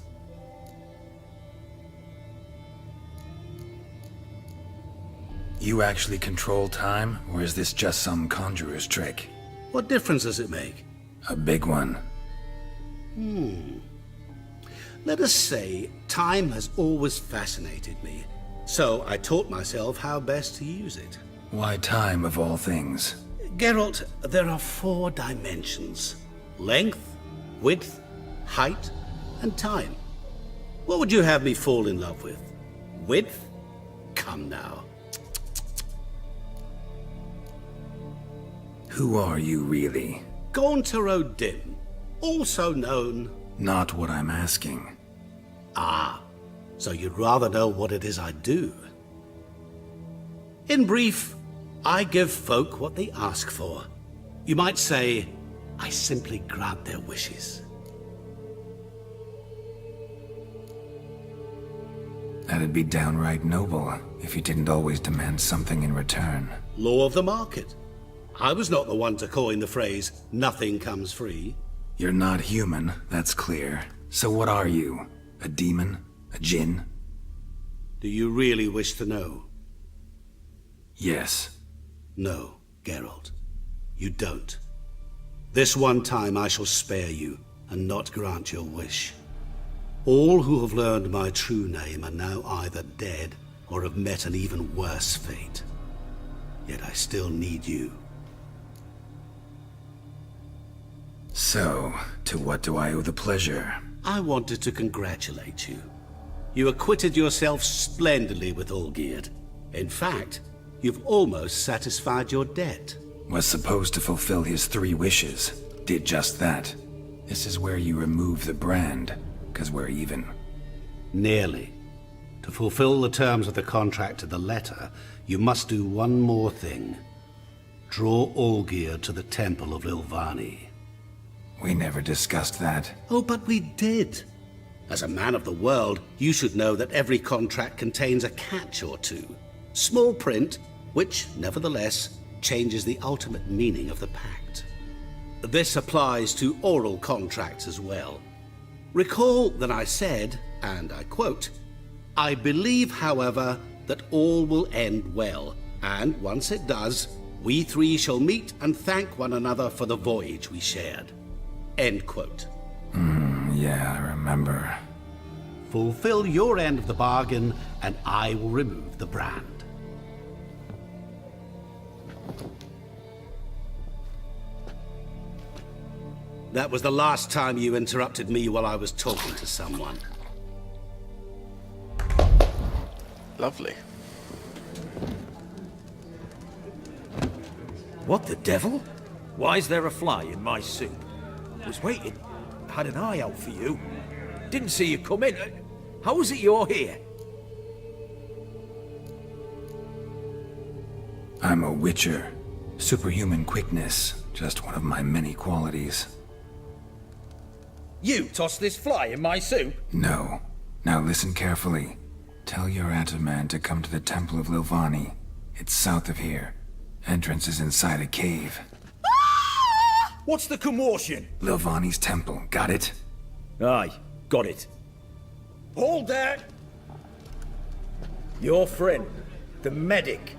You actually control time, or is this just some conjurer's trick? What difference does it make? A big one. Let us say, time has always fascinated me. So I taught myself how best to use it. Why time, of all things? Geralt, there are 4 dimensions. Length, width, height, and time. What would you have me fall in love with? Width? Come now. Who are you, really? Gaunter O'Dim, also known... Not what I'm asking. Ah, so you'd rather know what it is I do. In brief, I give folk what they ask for. You might say, I simply grant their wishes. That'd be downright noble, if you didn't always demand something in return. Law of the market. I was not the one to coin the phrase, nothing comes free. You're not human, that's clear. So what are you? A demon? A djinn? Do you really wish to know? Yes. No, Geralt. You don't. This one time I shall spare you, and not grant your wish. All who have learned my true name are now either dead, or have met an even worse fate. Yet I still need you. So, to what do I owe the pleasure? I wanted to congratulate you. You acquitted yourself splendidly with Olgierd. In fact, you've almost satisfied your debt. Was supposed to fulfill his 3 wishes. Did just that. This is where you remove the brand, 'cause we're even. Nearly. To fulfill the terms of the contract to the letter, you must do one more thing. Draw Olgierd to the Temple of Lilvani. We never discussed that. Oh, but we did. As a man of the world, you should know that every contract contains a catch or two. Small print, which, nevertheless, changes the ultimate meaning of the pact. This applies to oral contracts as well. Recall that I said, and I quote, I believe, however, that all will end well, and once it does, we 3 shall meet and thank one another for the voyage we shared. End quote. Yeah, I remember. Fulfill your end of the bargain, and I will remove the brand. That was the last time you interrupted me while I was talking to someone. Lovely. What the devil? Why is there a fly in my soup? Was waiting. Had an eye out for you. Didn't see you come in. How is it you're here? I'm a witcher. Superhuman quickness, just one of my many qualities. You tossed this fly in my soup? No. Now listen carefully. Tell your Ataman to come to the Temple of Lilvani. It's south of here. Entrance is inside a cave. What's the commotion? Lilvani's temple, got it? Aye, got it. Hold that! Your friend, the medic,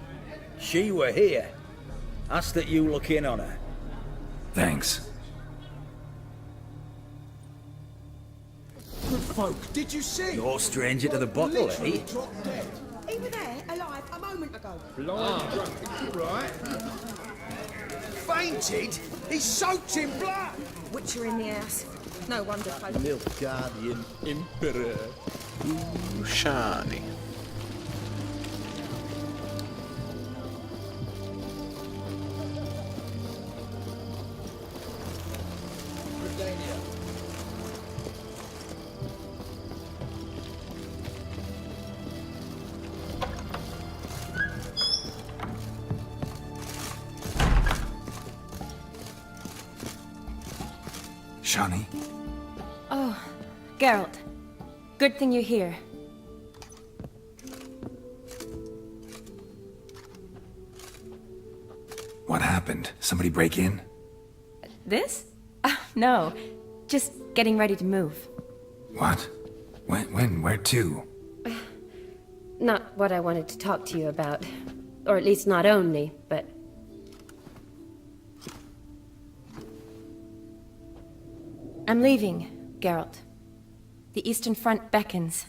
she were here. Ask that you look in on her. Thanks. folk, did you see? No stranger to the bottle, Literally eh? dropped dead. He was there, alive, a moment ago. Blind drunk, right? Fainted? He's soaked in blood! Witcher in the house. No wonder folk. Nilfgaardian Emperor. Ooh, shiny. Shani? Oh, Geralt. Good thing you're here. What happened? Somebody break in? This? No. Just getting ready to move. What? When? Where to? Not what I wanted to talk to you about. Or at least not only, but... I'm leaving, Geralt. The Eastern Front beckons.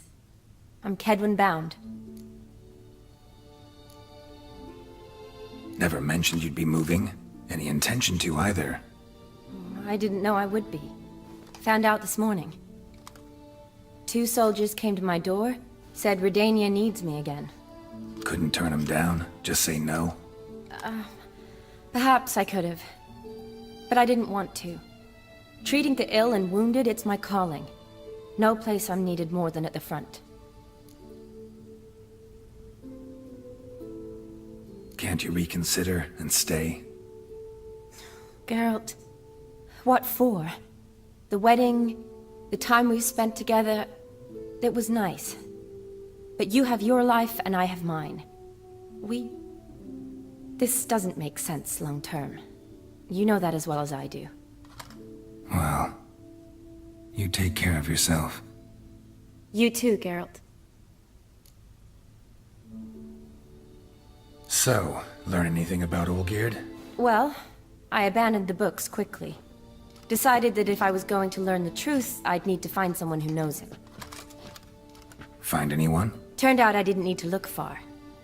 I'm Kedwin bound. Never mentioned you'd be moving. Any intention to either. I didn't know I would be. Found out this morning. 2 soldiers came to my door, said Redania needs me again. Couldn't turn him down? Just say no? Perhaps I could have. But I didn't want to. Treating the ill and wounded, it's my calling. No place I'm needed more than at the front. Can't you reconsider and stay? Geralt, what for? The wedding, the time we spent together, it was nice. But you have your life and I have mine. This doesn't make sense long term. You know that as well as I do. Well, you take care of yourself. You too, Geralt. So, learn anything about Olgierd? Well, I abandoned the books quickly. Decided that if I was going to learn the truth, I'd need to find someone who knows him. Find anyone? Turned out I didn't need to look far.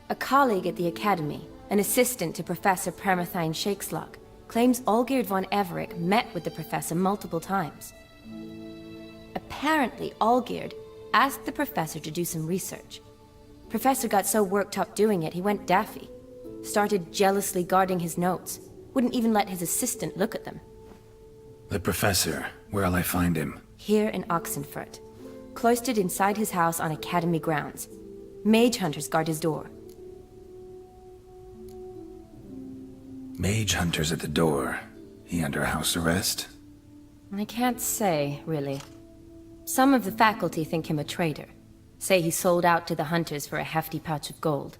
A colleague at the Academy, an assistant to Professor Permathine Shakeslog, claims Olgierd von Everec met with the professor multiple times. Apparently, Olgierd asked the professor to do some research. Professor got so worked up doing it, he went daffy. Started jealously guarding his notes. Wouldn't even let his assistant look at them. The professor. Where'll I find him? Here in Oxenfurt. Cloistered inside his house on Academy grounds. Mage hunters guard his door. Mage hunters at the door. He under house arrest? I can't say, really. Some of the faculty think him a traitor. Say he sold out to the hunters for a hefty pouch of gold.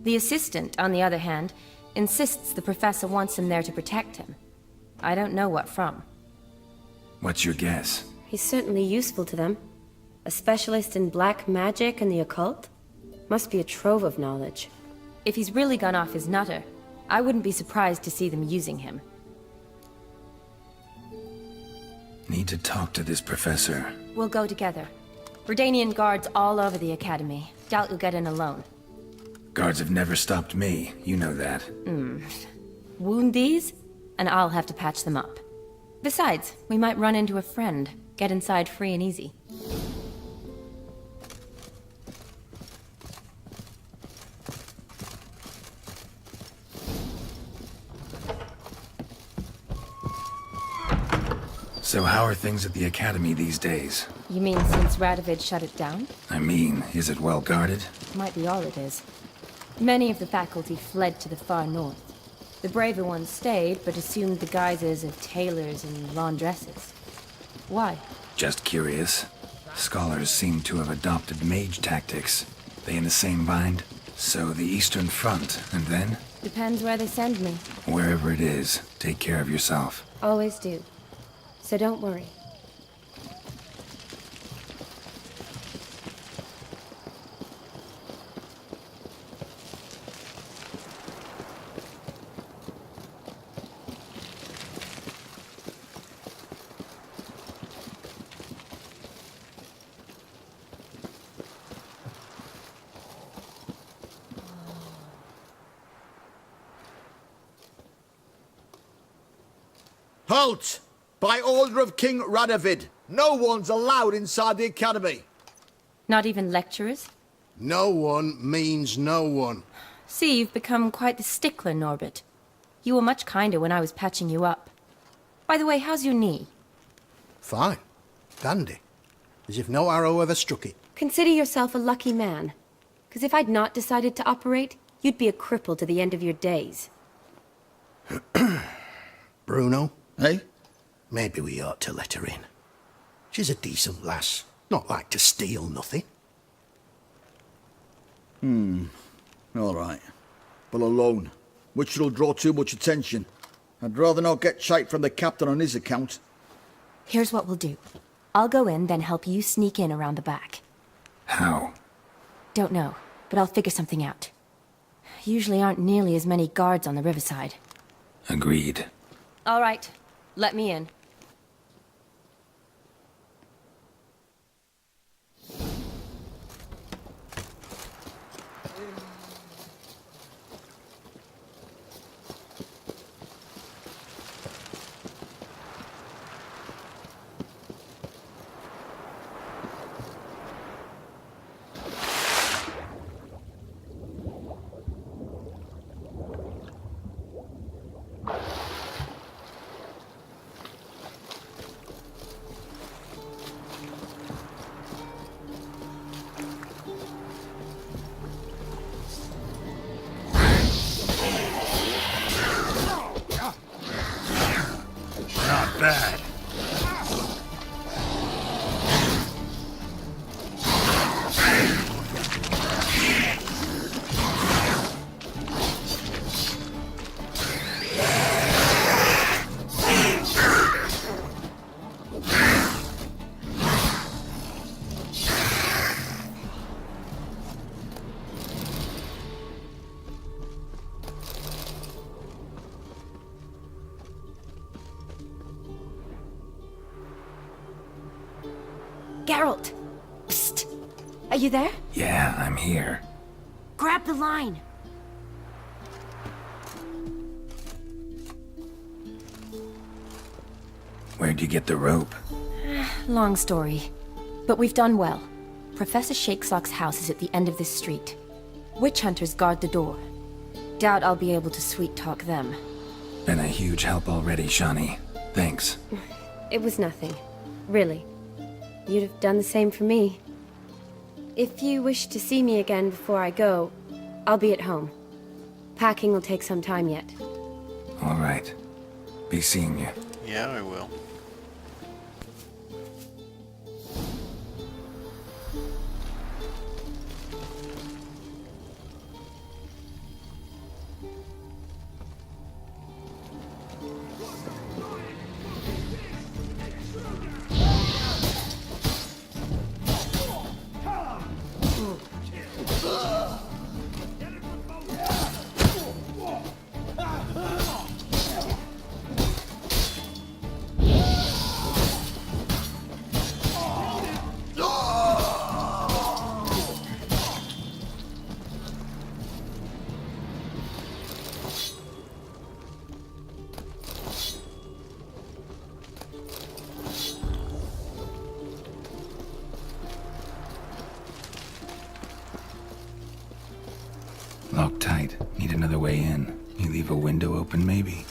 The assistant, on the other hand, insists the professor wants him there to protect him. I don't know what from. What's your guess? He's certainly useful to them. A specialist in black magic and the occult? Must be a trove of knowledge. If he's really gone off his nutter, I wouldn't be surprised to see them using him. Need to talk to this professor. We'll go together. Redanian guards all over the Academy. Doubt you'll get in alone. Guards have never stopped me, you know that. Wound these, and I'll have to patch them up. Besides, we might run into a friend. Get inside free and easy. So how are things at the Academy these days? You mean since Radovid shut it down? I mean, is it well guarded? Might be all it is. Many of the faculty fled to the far north. The braver ones stayed, but assumed the guises of tailors and laundresses. Why? Just curious. Scholars seem to have adopted mage tactics. They in the same bind? So the Eastern Front, and then? Depends where they send me. Wherever it is, take care of yourself. Always do. So don't worry. Halt! By order of King Radovid, no one's allowed inside the academy. Not even lecturers? No one means no one. See, you've become quite the stickler, Norbert. You were much kinder when I was patching you up. By the way, how's your knee? Fine. Dandy. As if no arrow ever struck it. Consider yourself a lucky man. Because if I'd not decided to operate, you'd be a cripple to the end of your days. Bruno? Eh? Maybe we ought to let her in. She's a decent lass. Not like to steal nothing. All right. But alone, which will draw too much attention. I'd rather not get shite from the captain on his account. Here's what we'll do. I'll go in, then help you sneak in around the back. How? Don't know, but I'll figure something out. Usually aren't nearly as many guards on the riverside. Agreed. All right, let me in. Not bad. Geralt! Psst! Are you there? Yeah, I'm here. Grab the line! Where'd you get the rope? Long story. But we've done well. Professor Shakesock's house is at the end of this street. Witch hunters guard the door. Doubt I'll be able to sweet-talk them. Been a huge help already, Shani. Thanks. It was nothing. Really. You'd have done the same for me. If you wish to see me again before I go, I'll be at home. Packing will take some time yet. All right. Be seeing you. Yeah, I will. Locked tight. Need another way in. You leave a window open, maybe?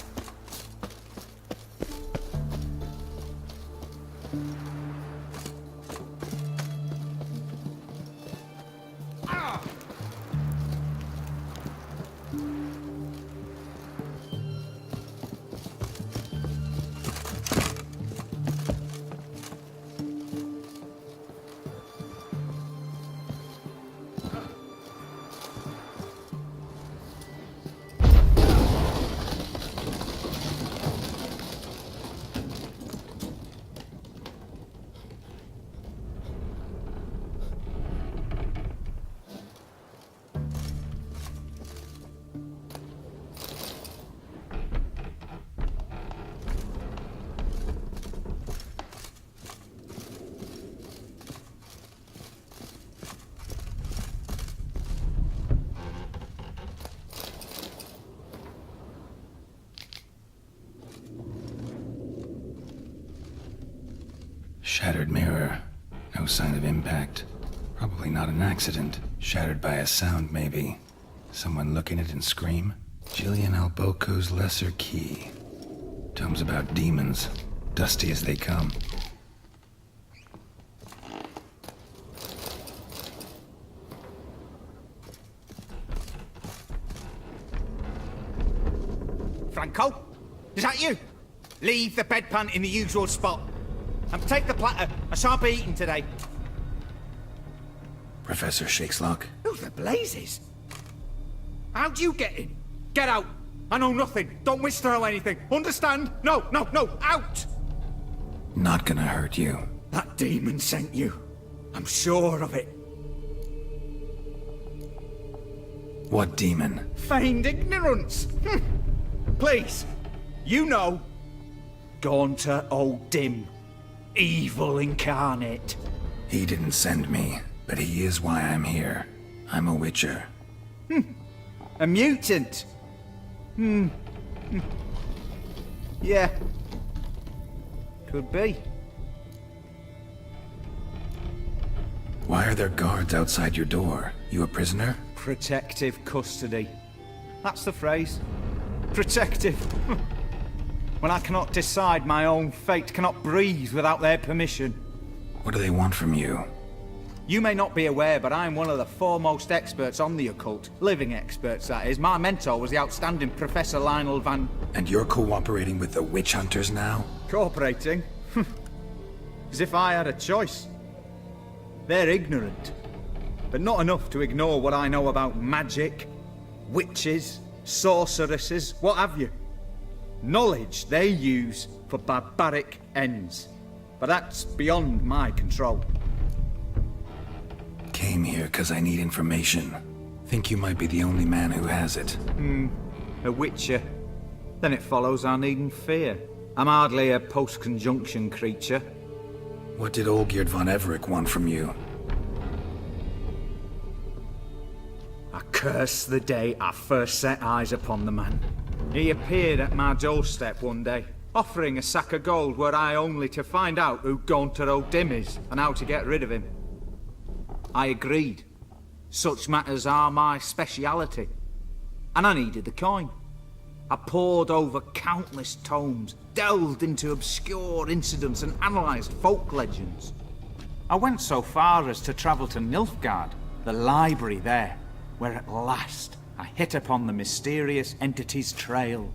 Shattered mirror. No sign of impact. Probably not an accident. Shattered by a sound, maybe. Someone look in it and scream? Jillian Alboco's lesser key. Tomes about demons. Dusty as they come. Franco? Is that you? Leave the bedpan in the usual spot. And take the platter. I shan't be eating today. Professor Shakeslock? Who the blazes? How'd you get in? Get out! I know nothing. Don't wish to know anything. Understand? No, no, no! Out! Not gonna hurt you. That demon sent you. I'm sure of it. What demon? Feigned ignorance. Please, you know. Gaunter O'Dim. Evil incarnate. He didn't send me, but he is why I'm here. I'm a witcher. A mutant. Yeah. Could be. Why are there guards outside your door? You a prisoner? Protective custody. That's the phrase. Protective. When I cannot decide my own fate, cannot breathe without their permission. What do they want from you? You may not be aware, but I'm one of the foremost experts on the occult. Living experts, that is. My mentor was the outstanding Professor Lionel Van... And you're cooperating with the witch hunters now? Cooperating? As if I had a choice. They're ignorant, but not enough to ignore what I know about magic, witches, sorceresses, what have you. Knowledge they use for barbaric ends. But that's beyond my control. Came here because I need information. Think you might be the only man who has it. A witcher. Then it follows I needn't fear. I'm hardly a post-conjunction creature. What did Olgierd von Everec want from you? I curse the day I first set eyes upon the man. He appeared at my doorstep one day, offering a sack of gold were I only to find out who Gaunter O'Dim is and how to get rid of him. I agreed. Such matters are my speciality. And I needed the coin. I pored over countless tomes, delved into obscure incidents and analysed folk legends. I went so far as to travel to Nilfgaard, the library there, where at last I hit upon the mysterious entity's trail.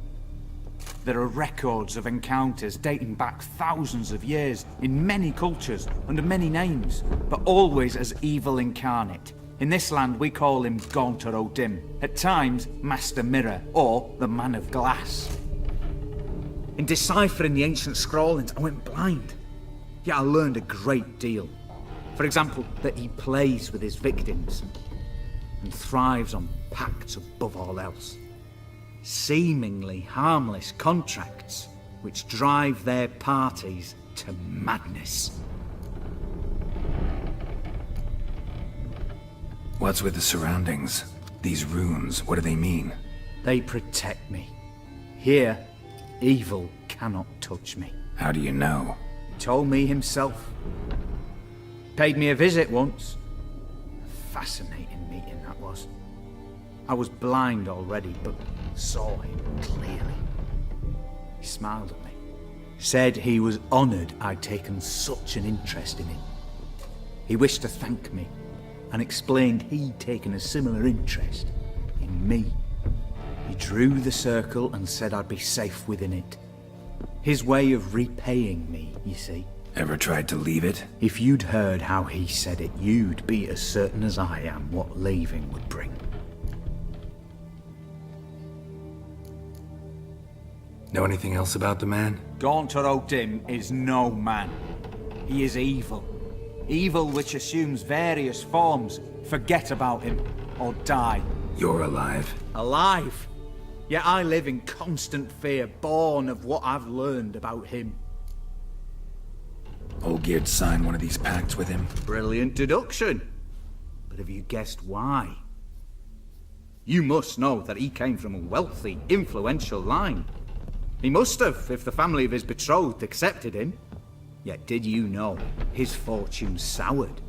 There are records of encounters dating back thousands of years in many cultures under many names, but always as evil incarnate. In this land we call him Gaunter O'Dim, at times Master Mirror or the Man of Glass. In deciphering the ancient scrawlings I went blind, yet I learned a great deal. For example, that he plays with his victims and thrives on pacts above all else. Seemingly harmless contracts which drive their parties to madness. What's with the surroundings? These runes, what do they mean? They protect me. Here, evil cannot touch me. How do you know? He told me himself. Paid me a visit once. A fascinating meeting that was. I was blind already, but saw him clearly. He smiled at me. Said he was honoured I'd taken such an interest in him. He wished to thank me, and explained he'd taken a similar interest in me. He drew the circle and said I'd be safe within it. His way of repaying me, you see. Ever tried to leave it? If you'd heard how he said it, you'd be as certain as I am what leaving would bring. Know anything else about the man? Gaunter O'Dim is no man. He is evil. Evil which assumes various forms. Forget about him, or die. You're alive. Alive? Yet I live in constant fear, born of what I've learned about him. Olgierd signed one of these pacts with him? Brilliant deduction. But have you guessed why? You must know that he came from a wealthy, influential line. He must have, if the family of his betrothed accepted him. Yet did you know his fortune soured?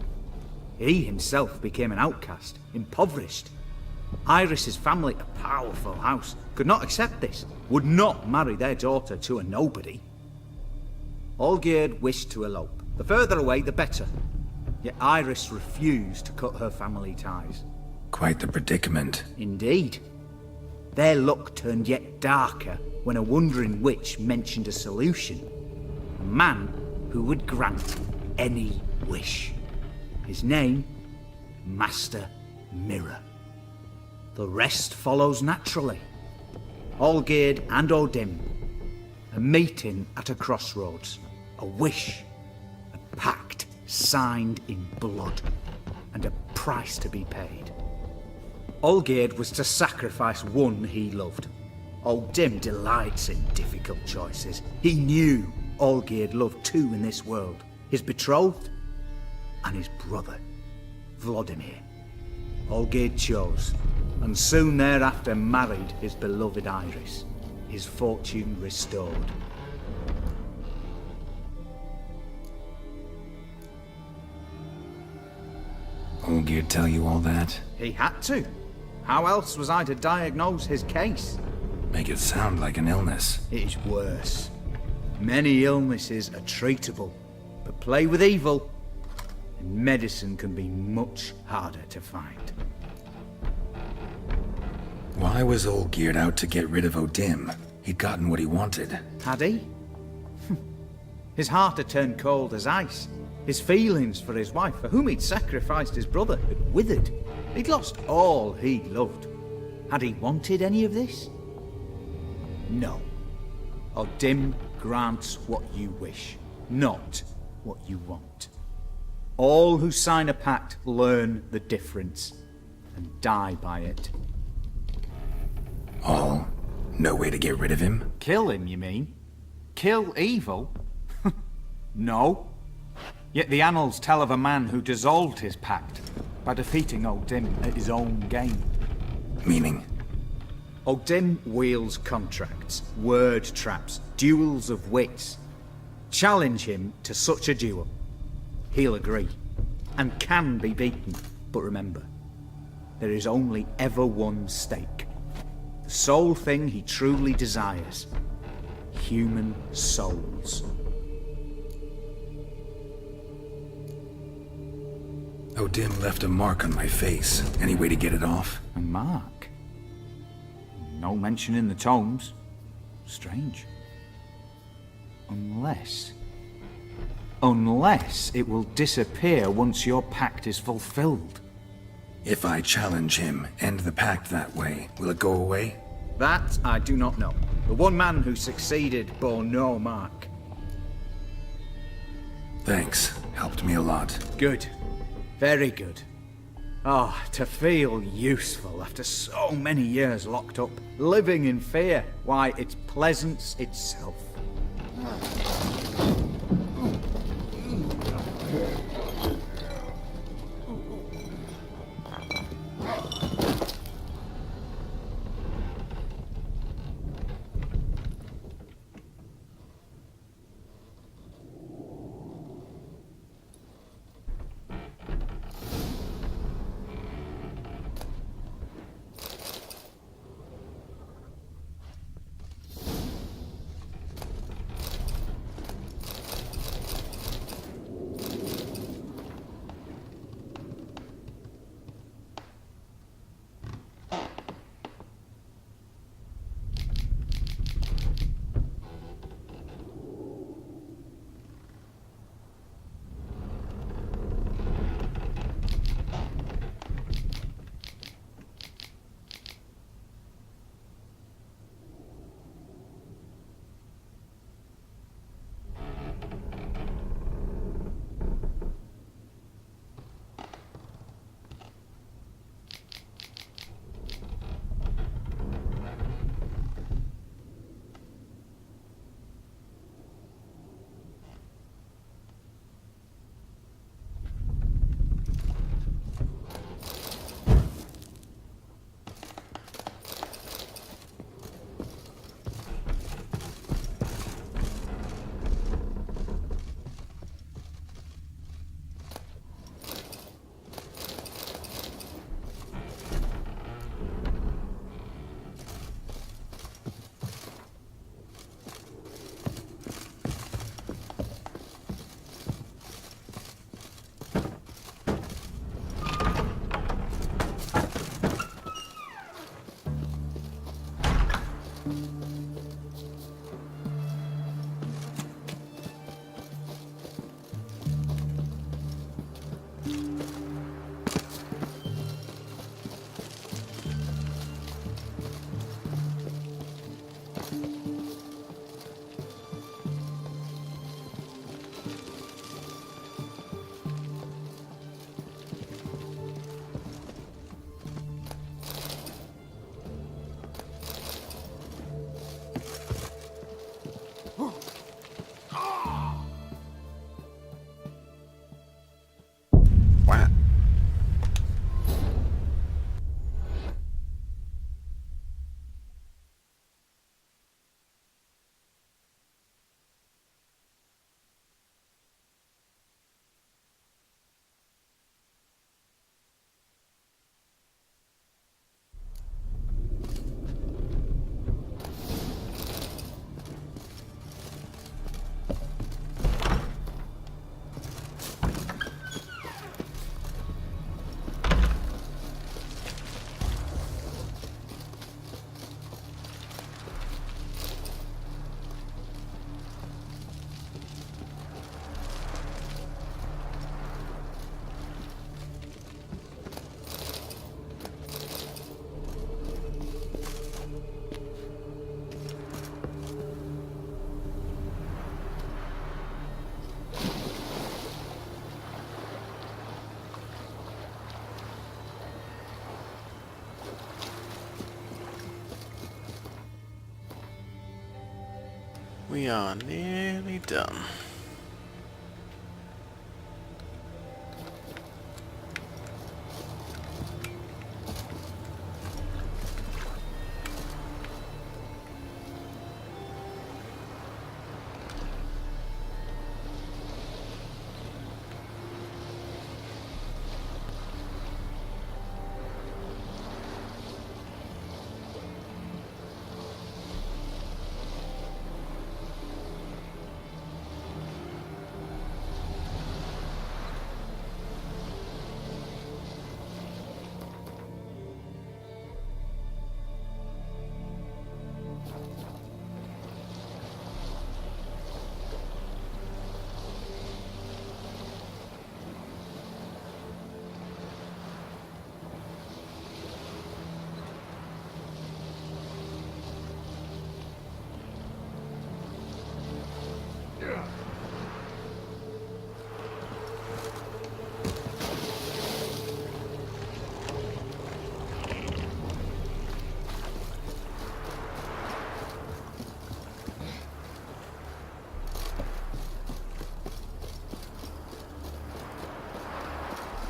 He himself became an outcast, impoverished. Iris's family, a powerful house, could not accept this, would not marry their daughter to a nobody. Olgierd wished to elope. The further away, the better. Yet Iris refused to cut her family ties. Quite the predicament. Indeed. Their luck turned yet darker when a wandering witch mentioned a solution. A man who would grant any wish. His name, Master Mirror. The rest follows naturally. Olgierd and Odim. A meeting at a crossroads. A wish. A pact signed in blood. And a price to be paid. Olgierd was to sacrifice one he loved. Odim delights in difficult choices. He knew Olgierd loved two in this world. His betrothed and his brother, Vladimir. Olgierd chose, and soon thereafter married his beloved Iris, his fortune restored. Olgierd tell you all that? He had to. How else was I to diagnose his case? Make it sound like an illness. It is worse. Many illnesses are treatable, but play with evil, and medicine can be much harder to find. Why was Olgierd out to get rid of Odim? He'd gotten what he wanted. Had he? His heart had turned cold as ice. His feelings for his wife, for whom he'd sacrificed his brother, had withered. He'd lost all he loved. Had he wanted any of this? No. Odim grants what you wish, not what you want. All who sign a pact learn the difference and die by it. All? No way to get rid of him? Kill him, you mean? Kill evil? No. Yet the annals tell of a man who dissolved his pact by defeating Odim at his own game. Meaning? Odim wields contracts, word traps, duels of wits. Challenge him to such a duel. He'll agree, and can be beaten. But remember, there is only ever one stake. The sole thing he truly desires. Human souls. Odim left a mark on my face. Any way to get it off? A mark? No mention in the tomes. Strange. Unless it will disappear once your pact is fulfilled. If I challenge him, end the pact that way, will it go away? That I do not know. The one man who succeeded bore no mark. Thanks. Helped me a lot. Good. Very good. Oh, to feel useful after so many years locked up, living in fear. Why, it's pleasance itself. Wow. We are nearly done.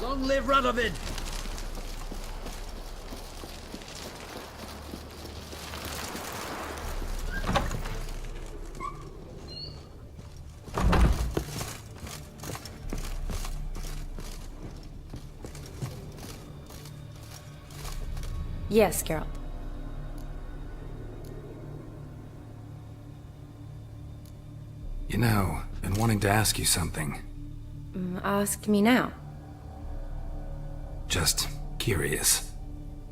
Long live Radovid! Yes, Geralt. You know, been wanting to ask you something. Ask me now. Just curious.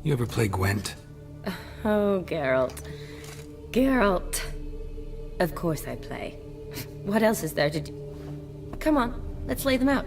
You ever play Gwent? Oh, Geralt. Geralt. Of course I play. What else is there to do? Come on, let's lay them out.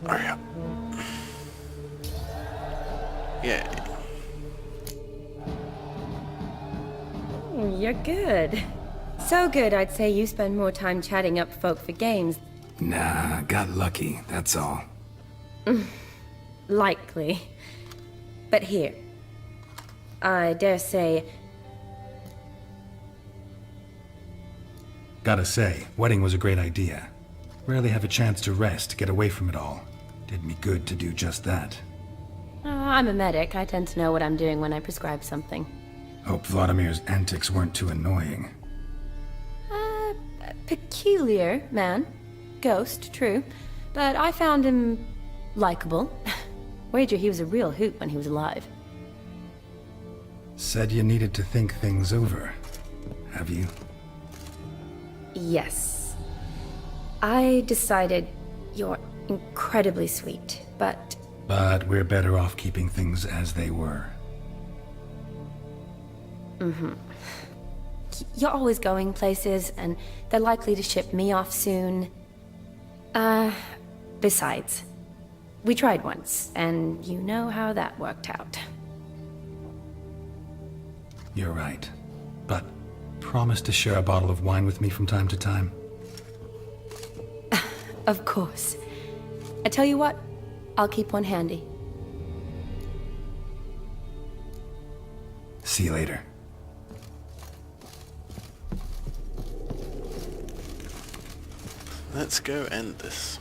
Hurry up. Yeah. You're good. So good, I'd say you spend more time chatting up folk for games. Nah, got lucky, that's all. Likely. But here. I dare say... Gotta say, wedding was a great idea. Rarely have a chance to rest, get away from it all. Did me good to do just that. I'm a medic. I tend to know what I'm doing when I prescribe something. Hope Vladimir's antics weren't too annoying. Peculiar man. Ghost, true. But I found him... likable. Wager he was a real hoot when he was alive. Said you needed to think things over. Have you? Yes. I decided you're incredibly sweet, but... But we're better off keeping things as they were. Mm-hmm. You're always going places, and they're likely to ship me off soon. Besides, we tried once, and you know how that worked out. You're right. But promise to share a bottle of wine with me from time to time? Of course. I tell you what, I'll keep one handy. See you later. Let's go end this.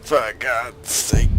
For God's sake.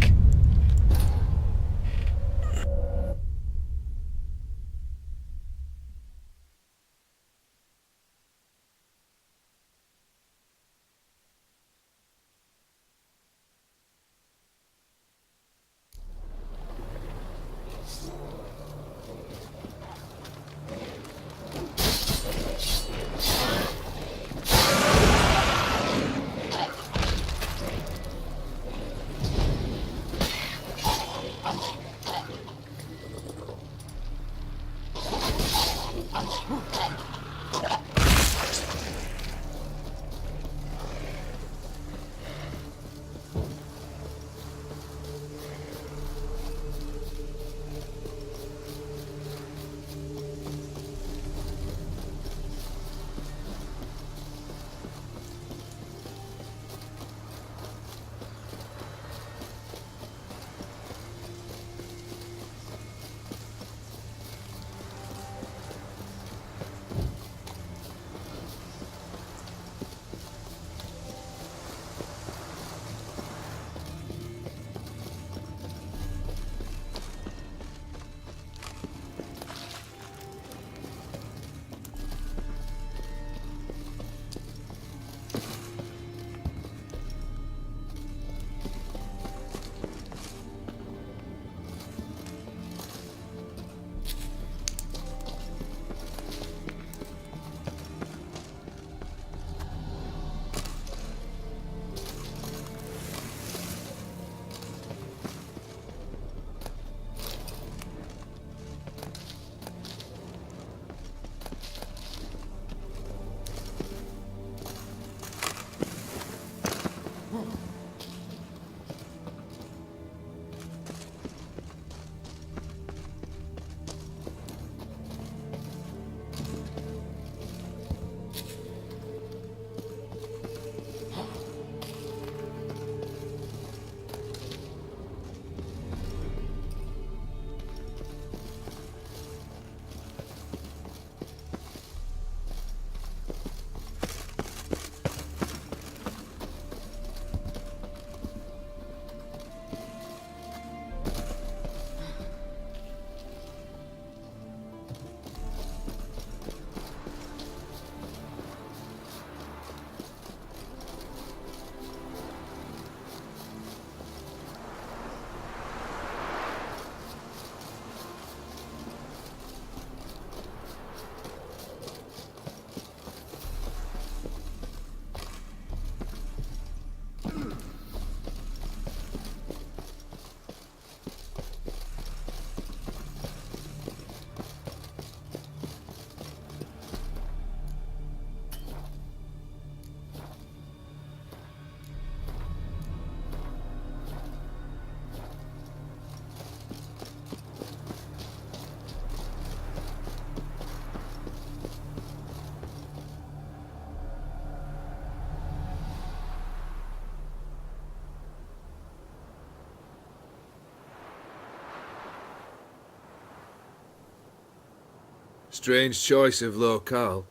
Strange choice of locale.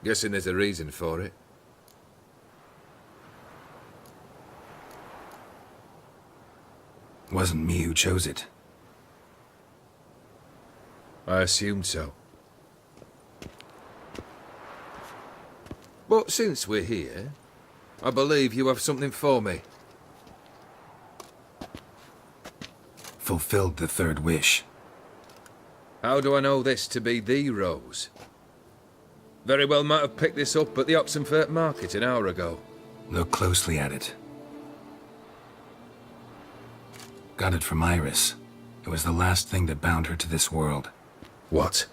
Guessing there's a reason for it. Wasn't me who chose it. I assumed so. But since we're here, I believe you have something for me. Fulfilled the third wish. How do I know this to be the rose? Very well might have picked this up at the Oxenfurt market an hour ago. Look closely at it. Got it from Iris. It was the last thing that bound her to this world. What?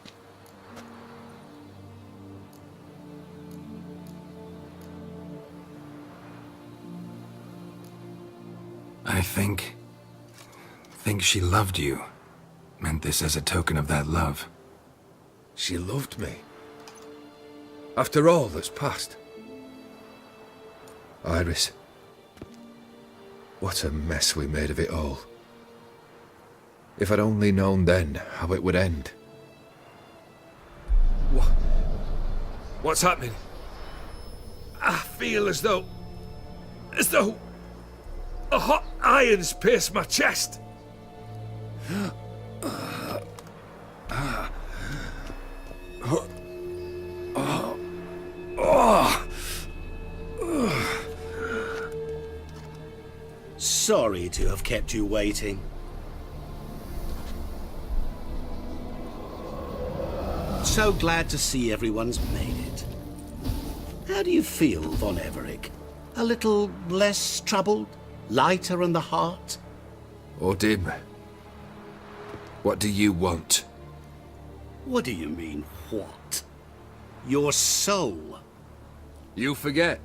I think she loved you. Meant this as a token of that love. She loved me. After all that's passed. Iris. What a mess we made of it all. If I'd only known then how it would end. What's happening? I feel as though a hot iron's pierced my chest. Sorry to have kept you waiting. So glad to see everyone's made it. How do you feel, Von Everich? A little less troubled? Lighter in the heart? Odim, what do you want? What do you mean, what? Your soul. You forget.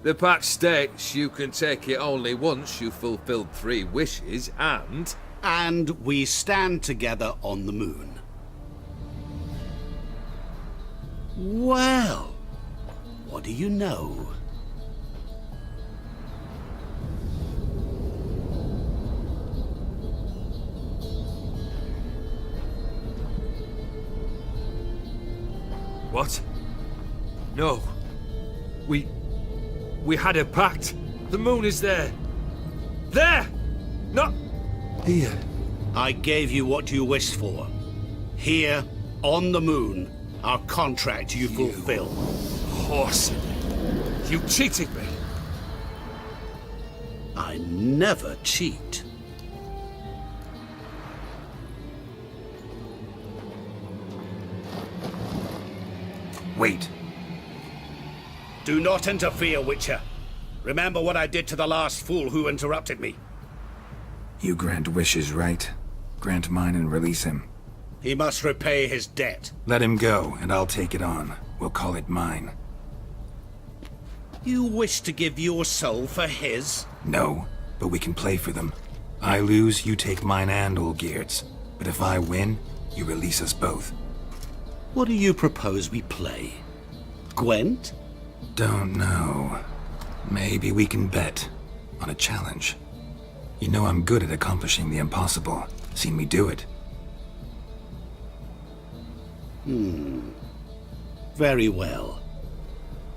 The pact states you can take it only once you've fulfilled 3 wishes, and... And we stand together on the moon. Well, what do you know? What? No. We had a pact. The moon is there. There! Not here. I gave you what you wished for. Here, on the moon, our contract you fulfill. Horse. You cheated me. I never cheat. Wait. Do not interfere, Witcher. Remember what I did to the last fool who interrupted me. You grant wishes, right? Grant mine and release him. He must repay his debt. Let him go, and I'll take it on. We'll call it mine. You wish to give your soul for his? No, but we can play for them. I lose, you take mine and Olgierd's. But if I win, you release us both. What do you propose we play? Gwent? Don't know. Maybe we can bet on a challenge. You know I'm good at accomplishing the impossible. Seen me do it. Very well.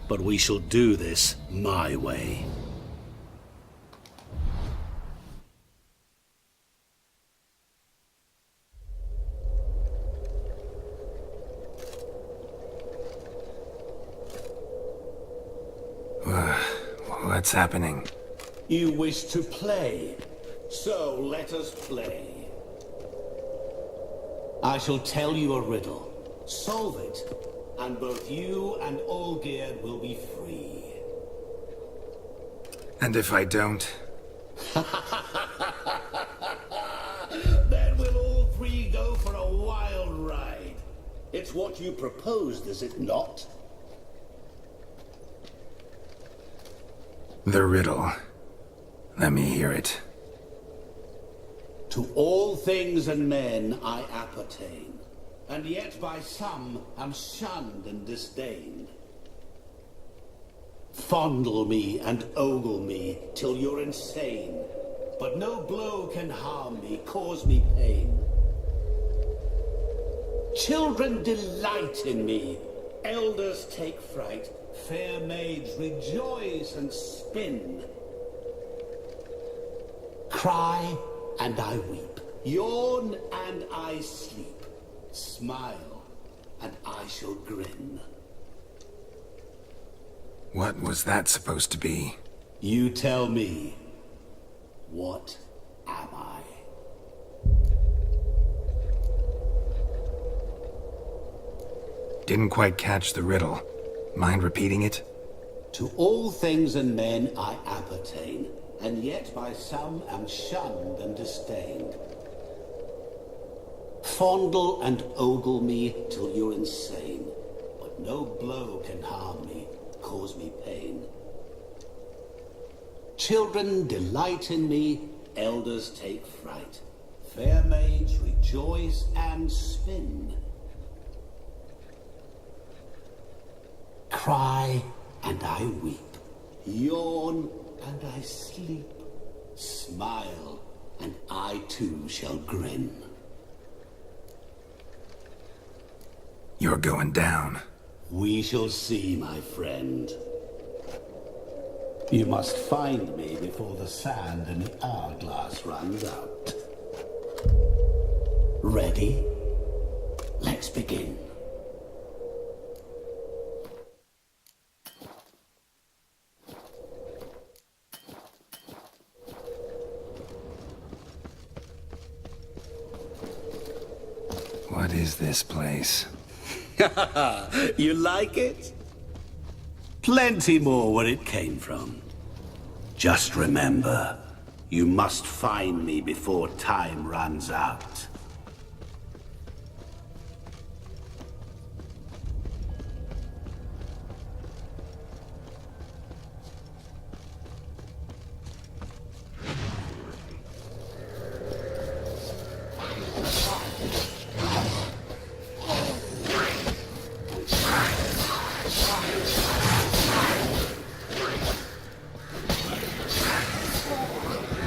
But we shall do this my way. What's happening? You wish to play, so let us play. I shall tell you a riddle. Solve it, and both you and Olgierd will be free. And if I don't? Then we'll all 3 go for a wild ride. It's what you proposed, is it not? The riddle. Let me hear it. To all things and men I appertain, and yet by some am shunned and disdained. Fondle me and ogle me till you're insane, but no blow can harm me, cause me pain. Children delight in me. Elders take fright. Fair maids rejoice and spin. Cry and I weep. Yawn and I sleep. Smile and I shall grin. What was that supposed to be? You tell me. What am I? Didn't quite catch the riddle. Mind repeating it? To all things and men I appertain, and yet by some am shunned and disdained. Fondle and ogle me till you're insane, but no blow can harm me, cause me pain. Children delight in me, elders take fright. Fair maids rejoice and spin. Cry and I weep. Yawn and I sleep. Smile and I too shall grin. You're going down. We shall see, my friend. You must find me before the sand in the hourglass runs out. Ready? Let's begin. What is this place? You like it? Plenty more where it came from. Just remember, you must find me before time runs out.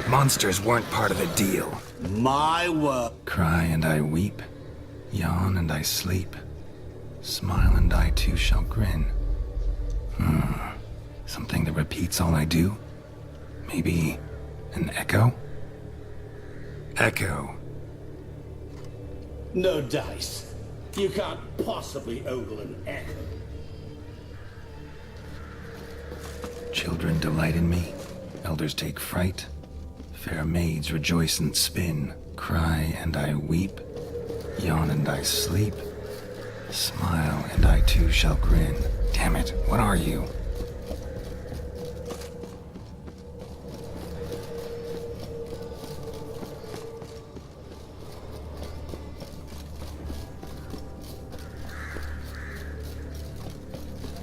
Monsters weren't part of the deal. My work. Cry and I weep. Yawn and I sleep. Smile and I too shall grin. Something that repeats all I do? Maybe an echo? Echo. No dice. You can't possibly ogle an echo. Children delight in me. Elders take fright. Fair maids rejoice and spin. Cry and I weep. Yawn and I sleep. Smile and I too shall grin. Damn it, what are you?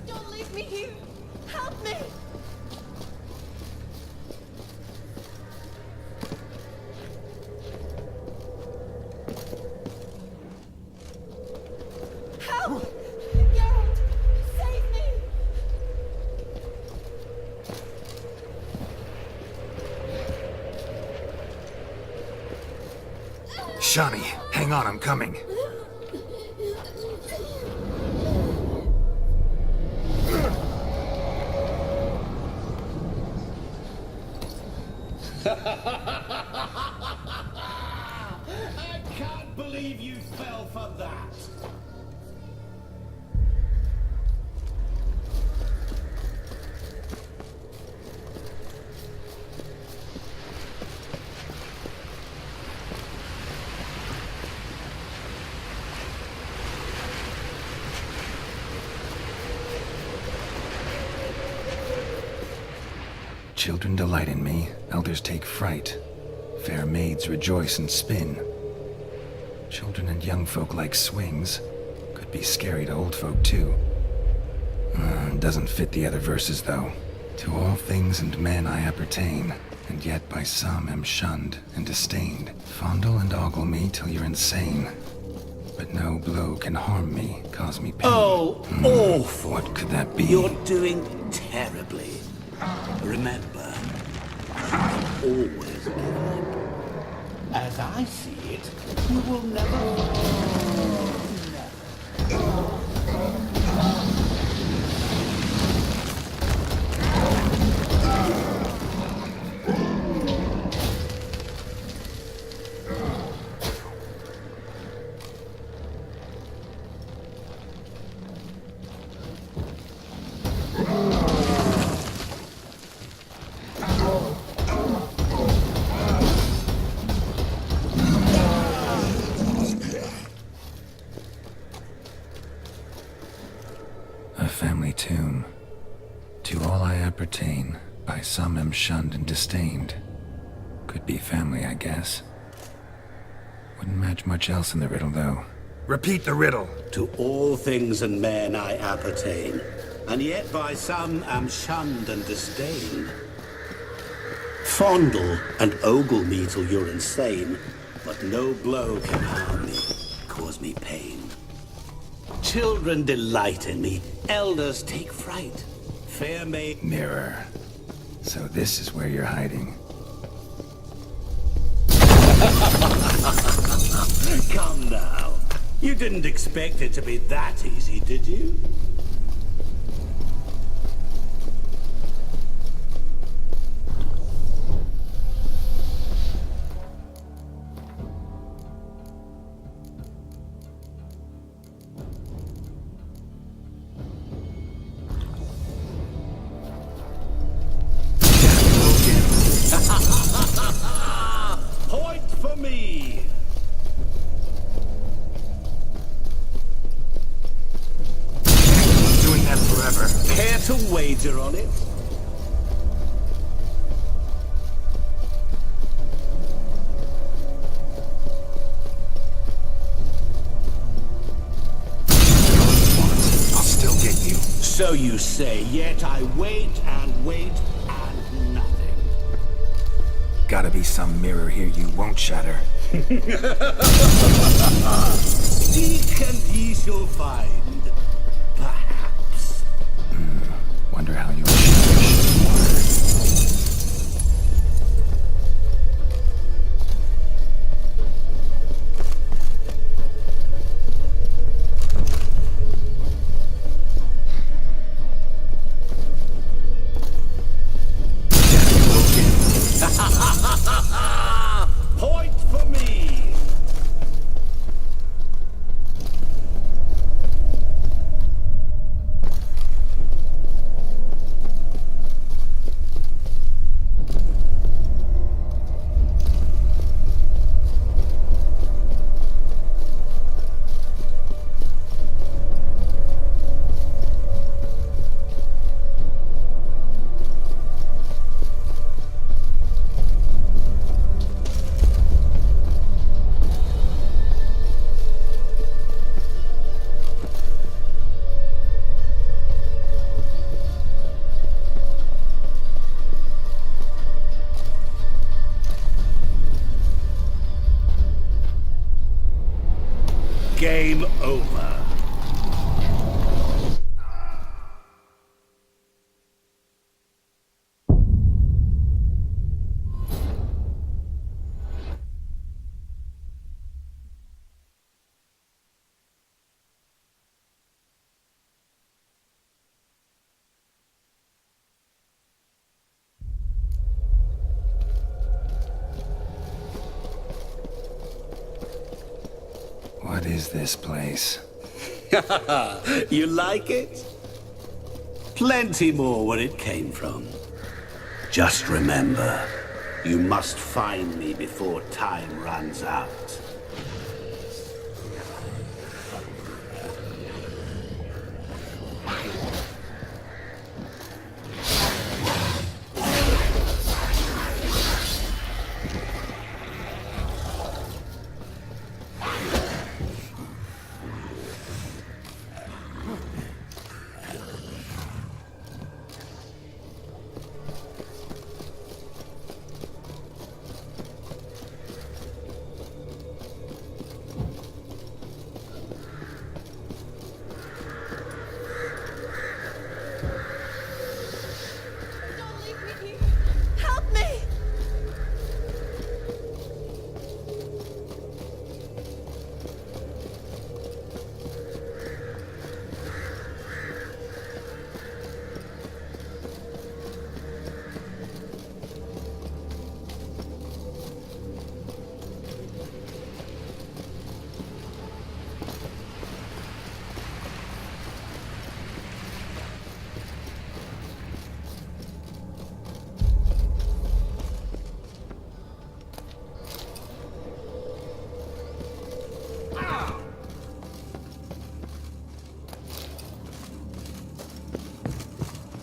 Don't leave me here! Help me! Help! Geralt! Save me! Shani, hang on, I'm coming. I can't believe you fell for that. Children delight in me, elders take fright. Fair maids rejoice and spin. Children and young folk like swings. Could be scary to old folk too. Doesn't fit the other verses though. To all things and men I appertain, and yet by some am shunned and disdained. Fondle and ogle me till you're insane. But no blow can harm me, cause me pain. Oh, awful. What could that be? You're doing terribly. Remember, always give up. As I see it, you will never... appertain. By some am shunned and disdained. Could be family, I guess. Wouldn't match much else in the riddle, though. Repeat the riddle. To all things and men I appertain, and yet by some am shunned and disdained. Fondle and ogle me till you're insane, but no blow can harm me, cause me pain. Children delight in me, elders take fright. Fair maid... Mirror. So this is where you're hiding. Come now. You didn't expect it to be that easy, did you? Point for me! Doing that forever. Care to wager on it? I'll still get you. So you say, yet I wait and wait and nothing. Gotta be some mirror here you won't shatter. Seek and ye shall find. Perhaps. Wonder how you'll shatter water. Point for me! Game over. What is this place? You like it? Plenty more where it came from. Just remember, you must find me before time runs out.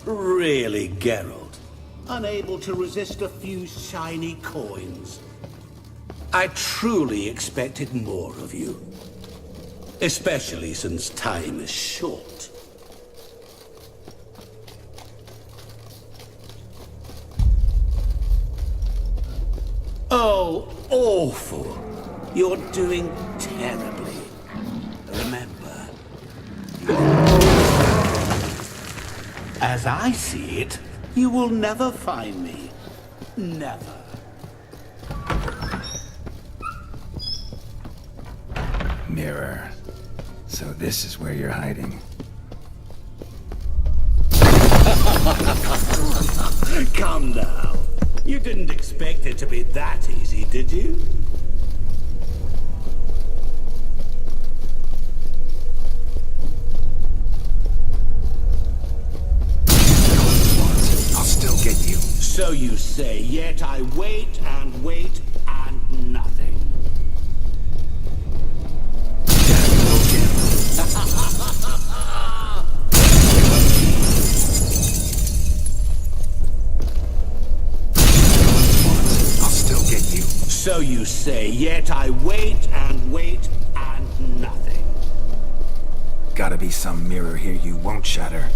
Really, Geralt? Unable to resist a few shiny coins? I truly expected more of you. Especially since time is short. Oh, awful. You're doing terribly. Remember. As I see it, you will never find me. Never. Mirror. So this is where you're hiding. Come now. You didn't expect it to be that easy, did you? I'll still get you. So you say, yet I wait and wait and nothing. So you say, yet I wait and wait and nothing. Gotta be some mirror here you won't shatter.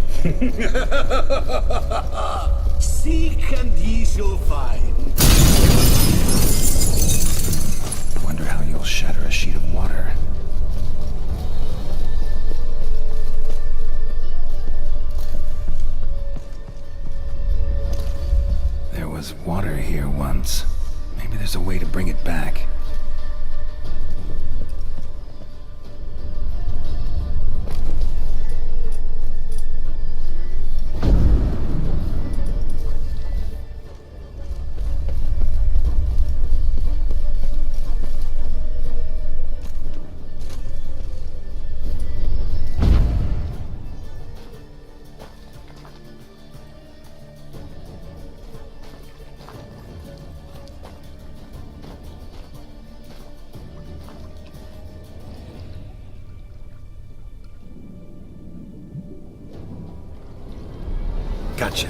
Seek and ye shall find. Wonder how you'll shatter a sheet of water. There was water here once. Maybe there's a way to bring it back. Gotcha.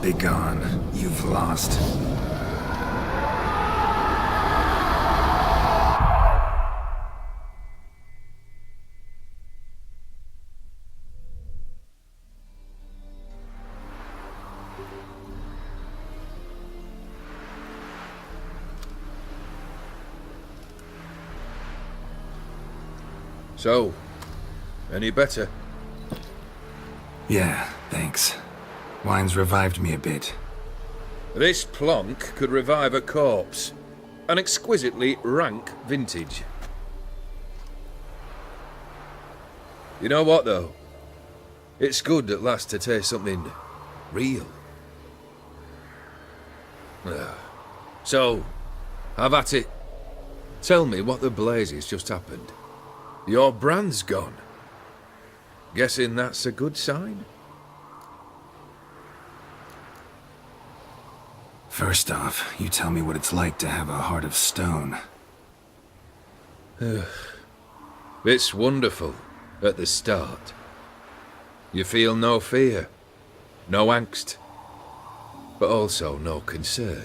Begone. You've lost. So, any better? Yeah, thanks. Wine's revived me a bit. This plonk could revive a corpse. An exquisitely rank vintage. You know what, though? It's good at last to taste something real. So, have at it. Tell me what the blazes just happened. Your brand's gone. Guessing that's a good sign? First off, you tell me what it's like to have a heart of stone. It's wonderful at the start. You feel no fear, no angst, but also no concern,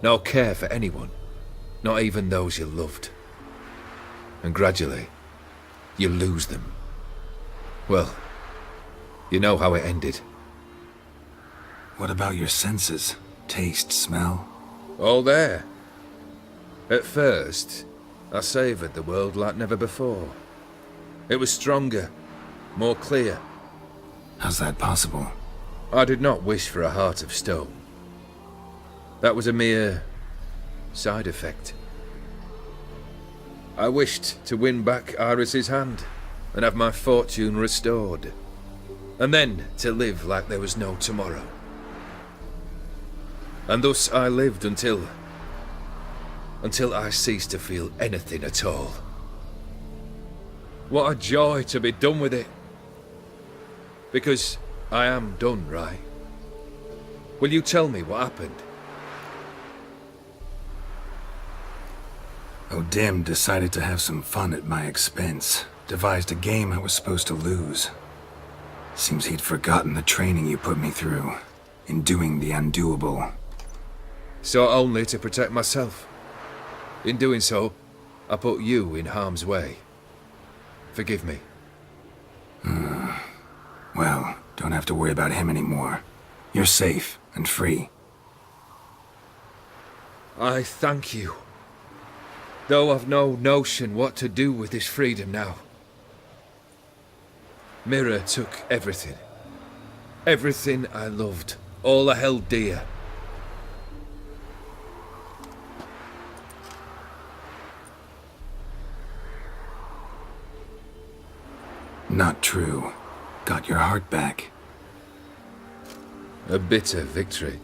no care for anyone, not even those you loved. And gradually, you lose them. Well, you know how it ended. What about your senses? Taste, smell? All there. At first, I savoured the world like never before. It was stronger, more clear. How's that possible? I did not wish for a heart of stone. That was a mere side effect. I wished to win back Iris's hand and have my fortune restored. And then to live like there was no tomorrow. And thus I lived until I ceased to feel anything at all. What a joy to be done with it. Because I am done, right? Will you tell me what happened? O'Dim decided to have some fun at my expense. Devised a game I was supposed to lose. Seems he'd forgotten the training you put me through. In doing the undoable. So only to protect myself. In doing so, I put you in harm's way. Forgive me. Well, don't have to worry about him anymore. You're safe and free. I thank you. Though I've no notion what to do with this freedom now. Mirror took everything. Everything I loved. All I held dear. Not true. Got your heart back. A bitter victory.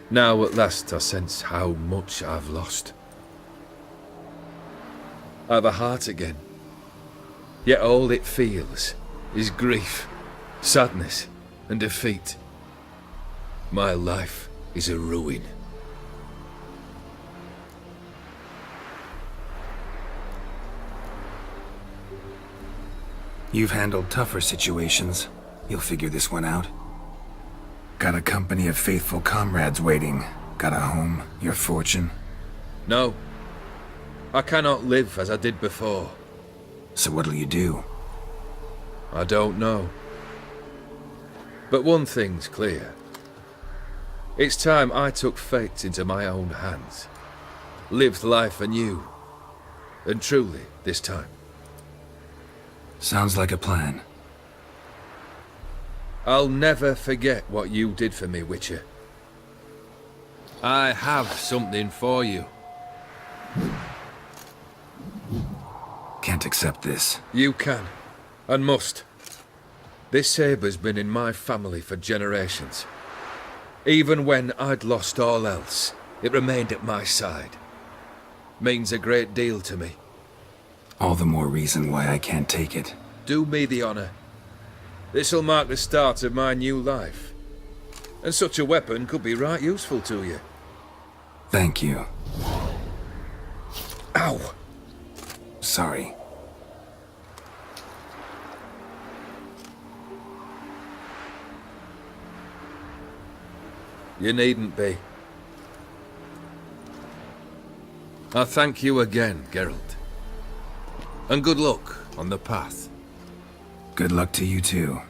Now at last I sense how much I've lost. I've a heart again. Yet all it feels is grief, sadness, and defeat. My life is a ruin. You've handled tougher situations. You'll figure this one out. Got a company of faithful comrades waiting. Got a home, your fortune. No. I cannot live as I did before. So what'll you do? I don't know. But one thing's clear. It's time I took fate into my own hands. Lived life anew. And truly, this time. Sounds like a plan. I'll never forget what you did for me, Witcher. I have something for you. Can't accept this. You can, and must. This sabre's been in my family for generations. Even when I'd lost all else, it remained at my side. Means a great deal to me. All the more reason why I can't take it. Do me the honor. This'll mark the start of my new life. And such a weapon could be right useful to you. Thank you. Ow! Sorry. You needn't be. I thank you again, Geralt. And good luck on the path. Good luck to you too.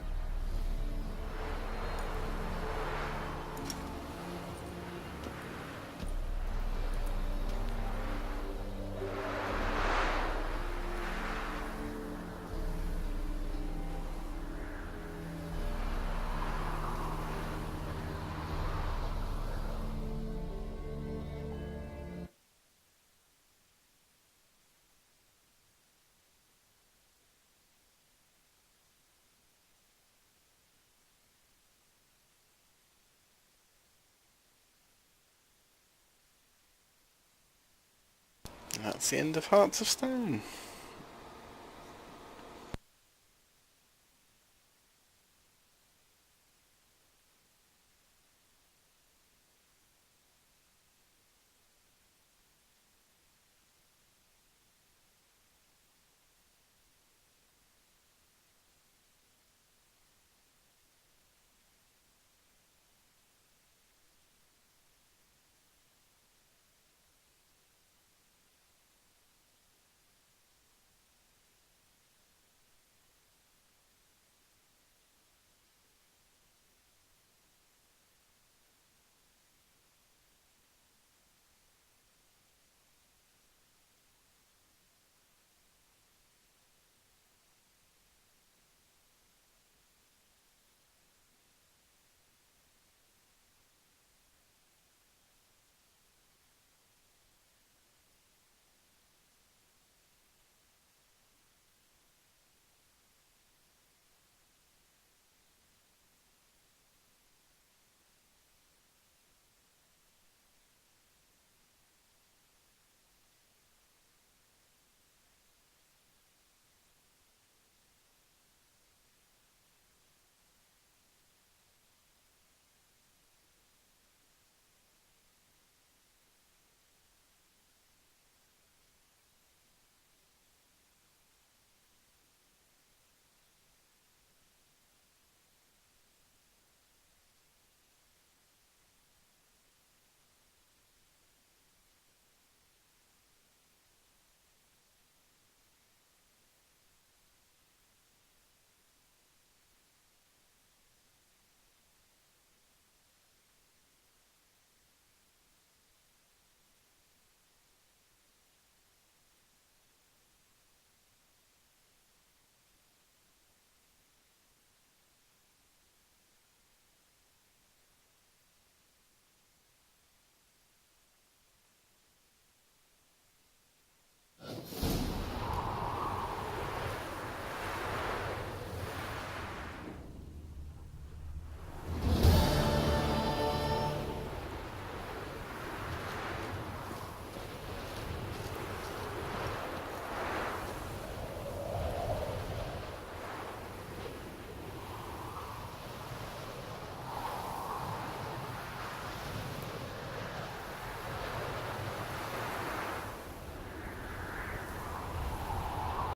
That's the end of Hearts of Stone.